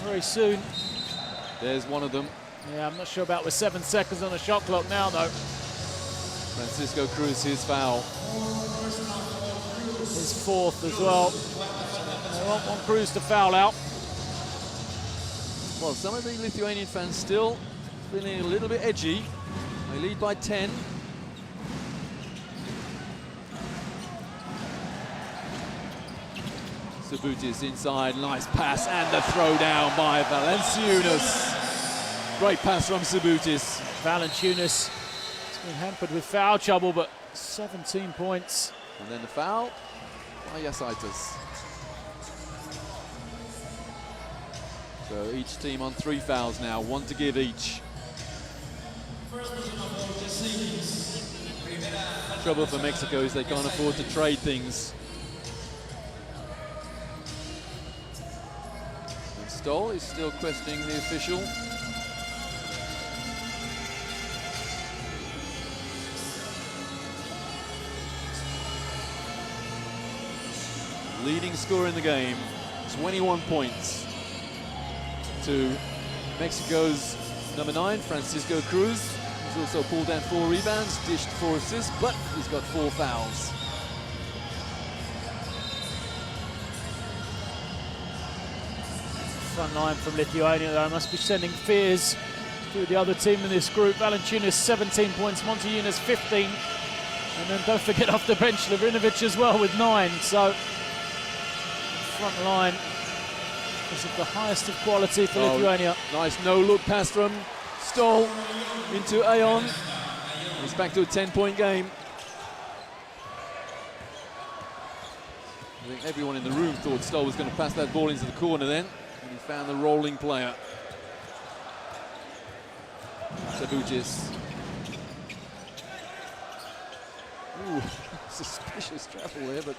very soon. There's one of them. Yeah, I'm not sure about with 7 seconds on the shot clock now, though. Francisco Cruz, his foul. His 4th as well. They want Cruz to foul out. Well, some of the Lithuanian fans still feeling a little bit edgy. They lead by 10. Subutis inside, nice pass, and the throw down by Valanciunas. Great pass from Subutis. Valanciunas has been hampered with foul trouble, but 17 points. And then the foul by Jasaitis. So each team on 3 fouls now, 1 to give each. Trouble for Mexico is they can't afford to trade things. And Stoll is still questioning the official. Leading scorer in the game, 21 points to Mexico's number 9, Francisco Cruz. He's also pulled down 4 rebounds, dished 4 assists, but he's got 4 fouls. Front line from Lithuania, though, must be sending fears to the other team in this group. Valanciunas 17 points, Montiunas 15, and then don't forget off the bench Lavrinovic as well with 9. So front line is of the highest of quality for Lithuania. Nice no-look pass from Stoll into Aon. It's back to a 10-point game. I think everyone in the room thought Stoll was going to pass that ball into the corner then, and he found the rolling player. Sabutis. Ooh, suspicious travel there, but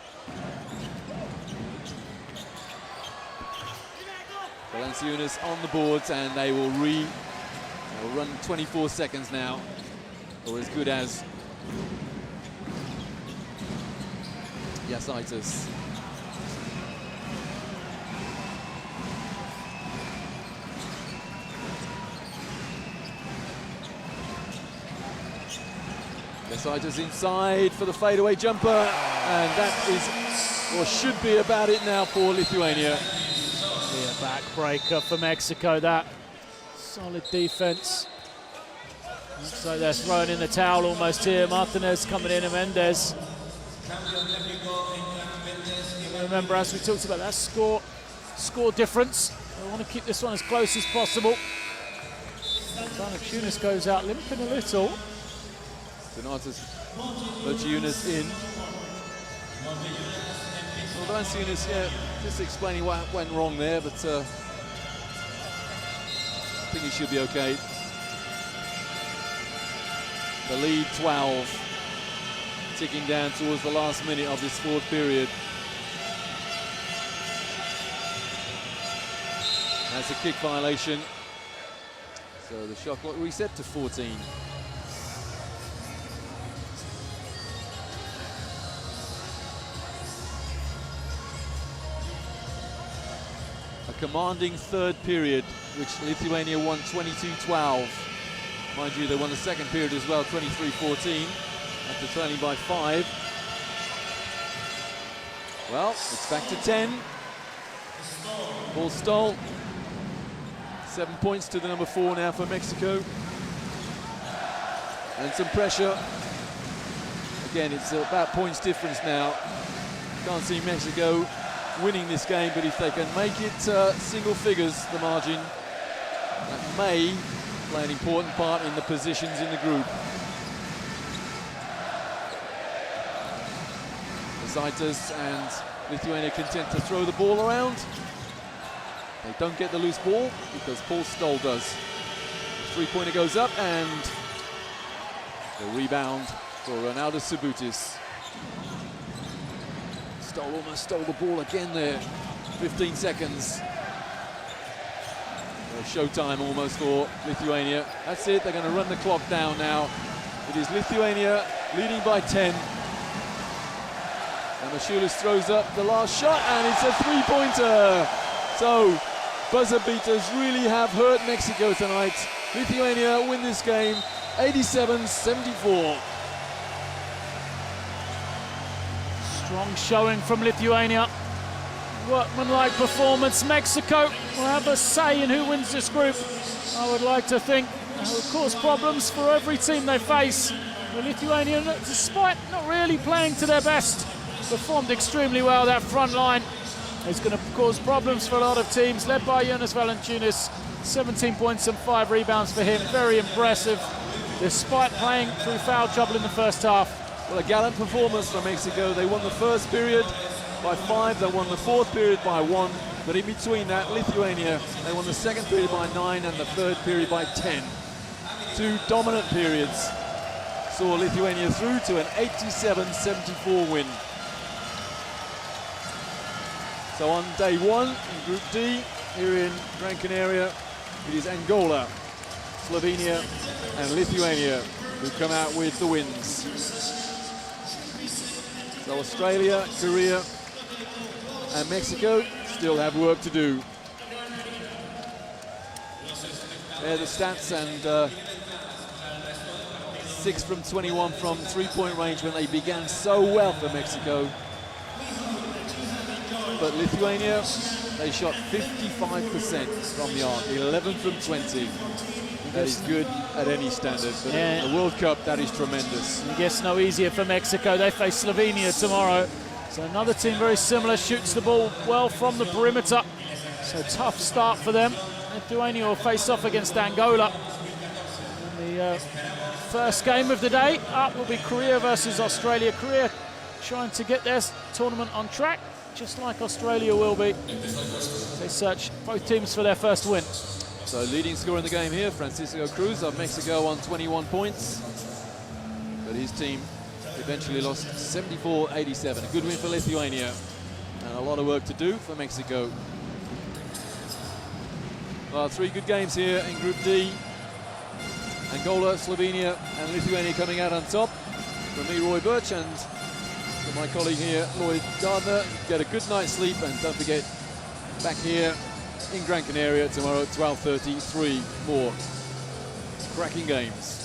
Valanciunas on the boards, and they will run 24 seconds now, or as good as. Jasaitis. Jasaitis inside for the fadeaway jumper, and that is, or should be, about it now for Lithuania. Yeah, backbreaker for Mexico, that. Solid defense. Looks like they're throwing in the towel almost here. Martinez coming in, and Mendes. Remember, as we talked about, that score difference. They want to keep this one as close as possible. Valanciunas goes out limping a little. Donatas Valanciunas in. Well, Valanciunas, yeah, just explaining what went wrong there, but I think he should be okay. The lead 12, ticking down towards the last minute of this fourth period. That's a kick violation. So the shot clock reset to 14. commanding third period, which Lithuania won 22-12. Mind you, they won the second period as well, 23-14, after trailing by 5. Well, it's back to 10. Ball stole. 7 points to the number 4 now for Mexico. And some pressure. Again, it's about points difference now. Can't see Mexico winning this game, but if they can make it single figures, the margin, that may play an important part in the positions in the group. Zaitis and Lithuania content to throw the ball around. They don't get the loose ball because Paul Stoll does. The three-pointer goes up and the rebound for Ronaldo Subutis. Stoll almost stole the ball again there. 15 seconds. Showtime almost for Lithuania. That's it, they're going to run the clock down now. It is Lithuania leading by 10. And Mashulis throws up the last shot and it's a three-pointer. So buzzer beaters really have hurt Mexico tonight. Lithuania win this game 87-74. Strong showing from Lithuania. Workmanlike performance. Mexico will have a say in who wins this group. I would like to think it will cause problems for every team they face. But Lithuania, despite not really playing to their best, performed extremely well. That front line is going to cause problems for a lot of teams, led by Jonas Valanciunas. 17 points and 5 rebounds for him. Very impressive, despite playing through foul trouble in the first half. Well, a gallant performance from Mexico. They won the first period by 5, they won the fourth period by 1, but in between that, Lithuania, they won the second period by 9 and the third period by 10. 2 dominant periods saw Lithuania through to an 87-74 win. So on day 1 in Group D, here in Gran Canaria, it is Angola, Slovenia and Lithuania who come out with the wins. So Australia, Korea and Mexico still have work to do. There are the stats, and 6 from 21 from three-point range when they began so well for Mexico. But Lithuania, they shot 55% from the arc, 11 from 20. That is good at any standard, but in the World Cup, that is tremendous. I guess no easier for Mexico. They face Slovenia tomorrow. So another team very similar, shoots the ball well from the perimeter. So tough start for them. Lithuania will face off against Angola. And the first game of the day up will be Korea versus Australia. Korea trying to get their tournament on track, just like Australia will be. They search both teams for their first win. So leading scorer in the game here, Francisco Cruz of Mexico on 21 points. But his team eventually lost 74-87. A good win for Lithuania. And a lot of work to do for Mexico. Well, 3 good games here in Group D. Angola, Slovenia and Lithuania coming out on top. From me, Roy Birch, and from my colleague here, Lloyd Gardner. Get a good night's sleep, and don't forget, back here in Gran Canaria tomorrow at 12:30, 3 more cracking games.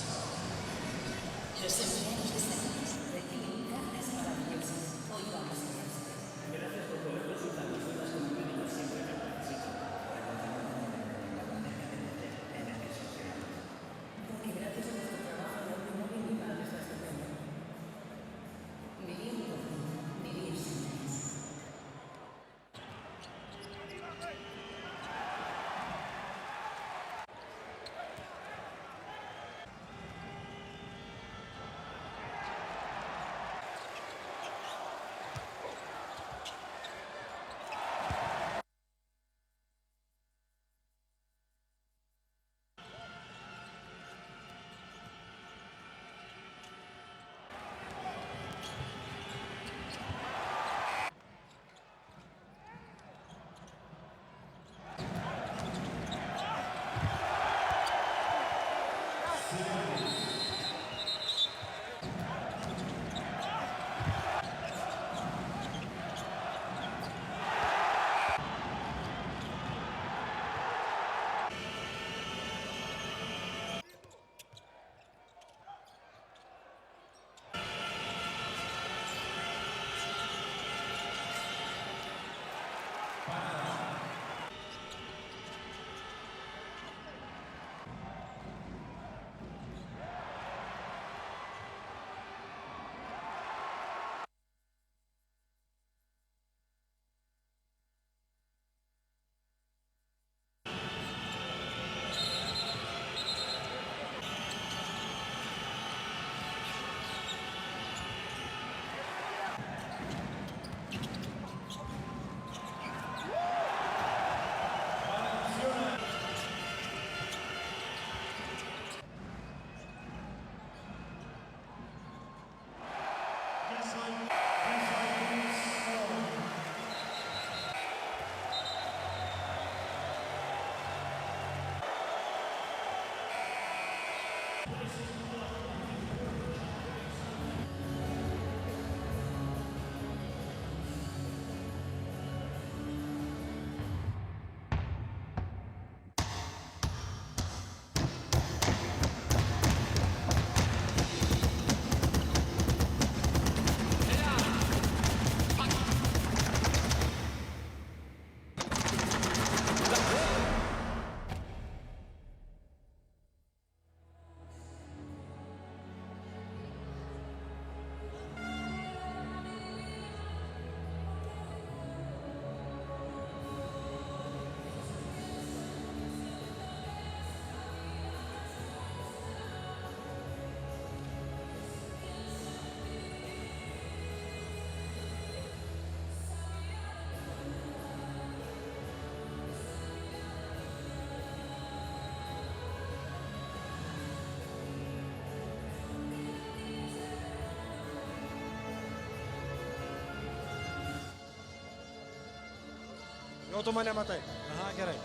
Jau tu mane matai. Aha, gerai.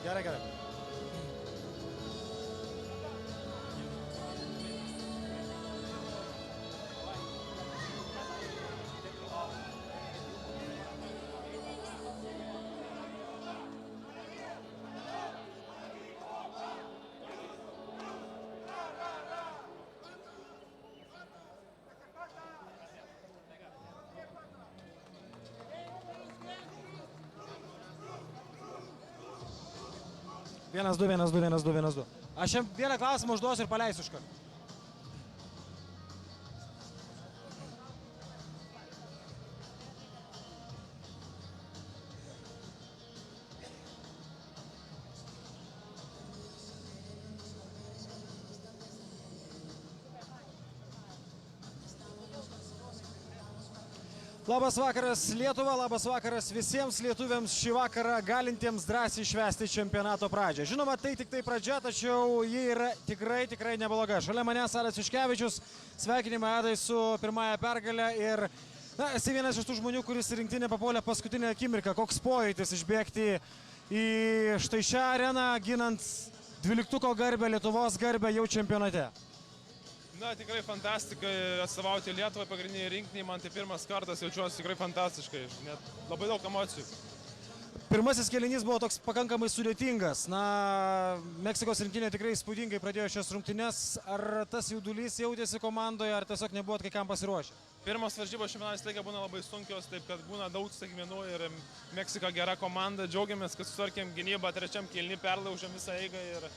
Gerai. Vienas, du. Aš jam vieną klausimą užduosiu ir paleisiu iš karto. Labas vakaras Lietuva, labas vakaras visiems lietuviams šį vakarą galintiems drąsiai švęsti čempionato pradžią. Žinoma, tai tik tai pradžia, tačiau ji yra tikrai nebloga. Šalia manęs Adas Juškevičius, sveikinimai Adai su pirmąja pergalė ir esi vienas iš tų žmonių, kuris rinktinė papuolė paskutinę akimirką. Koks pojūtis išbėgti į štai šią areną, ginant 12 garbę, Lietuvos garbę jau čempionate? Na, tikrai fantastika atstovauti Lietuvai pagrindiniai rinkiniai, man tai pirmas kartas, jaučiuosi tikrai fantastiškai, net labai daug emocijų. Pirmasis kėlinys buvo toks pakankamai sudėtingas, Meksikos rinktinė tikrai įspūdingai pradėjo šias rungtynes, ar tas jaudulys jautėsi komandoje, ar tiesiog nebuvot kai kam pasiruošę? Pirmos varžybos čempionato laiką būna labai sunkios, taip kad būna daug staigmenų ir Meksika gera komanda, džiaugiamės, kad sutvarkėm gynybą, trečiam kėlinį perlaužėm visą eigą ir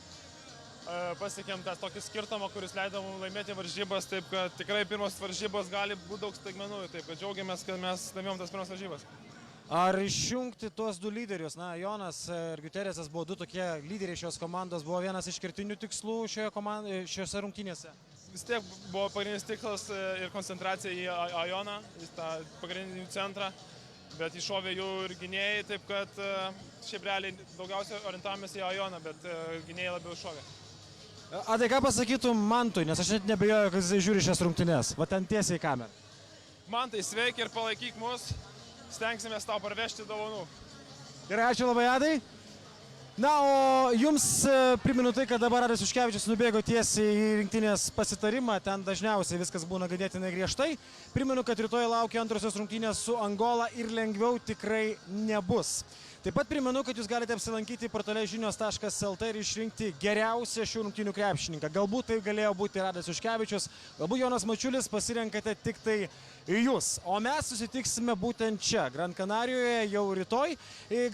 pasiekėm tą tokį skirtumą, kuris leido mums laimėti varžybas, taip kad tikrai pirmos varžybos gali būti daug staigmenų, taip kad džiaugiamės, kad mes laimėjom tas pirmas varžybas. Ar išjungti tuos du lyderius? Jonas ir Guterresas buvo du tokie lyderiai šios komandos, buvo vienas iš kertinių tikslų šiose rungtynėse? Vis tiek buvo pagrindinis tikslas ir koncentracija į Ajoną, į tą pagrindinį centrą, bet iššovė jų ir gynėjai, taip kad šiaip realiai daugiausiai orientavomės į Ajoną, bet gynėjai labiau iššovė. Adai, ką pasakytum Mantui, nes aš net nebejoju, kad jis žiūri šias rungtynes, va ten tiesiai į kamerą. Mantai, sveiki ir palaikyk mus, stengsimės tau parvežti dovanų. Gerai, ačiū labai Adai. O jums primenu tai, kad dabar Adas Juškevičius nubėgo tiesiai į rinktinės pasitarimą, ten dažniausiai viskas būna ganėtinai griežtai. Primenu, kad rytoj laukia antrosios rungtynės su Angola ir lengviau tikrai nebus. Taip pat primenu, kad jūs galite apsilankyti portale žinios.lt ir išrinkti geriausią šių rungtynių krepšininką. Galbūt tai galėjo būti Adas Juškevičius, galbūt Jonas Mačiulis, pasirenkate tik tai jūs. O mes susitiksime būtent čia, Gran Kanarijoje jau rytoj.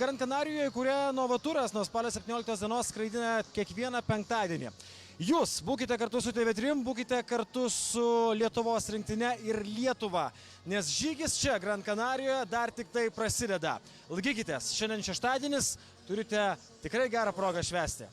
Gran Kanarijoje, kuria Novaturas nuo spalio 17 dienos skraidina kiekvieną penktadienį. Jūs būkite kartu su TV3, būkite kartu su Lietuvos rinktine ir Lietuva, nes žygis čia, Gran Kanarijoje, dar tik tai prasideda. Laikykitės, šiandien šeštadienis, turite tikrai gerą progą švęsti.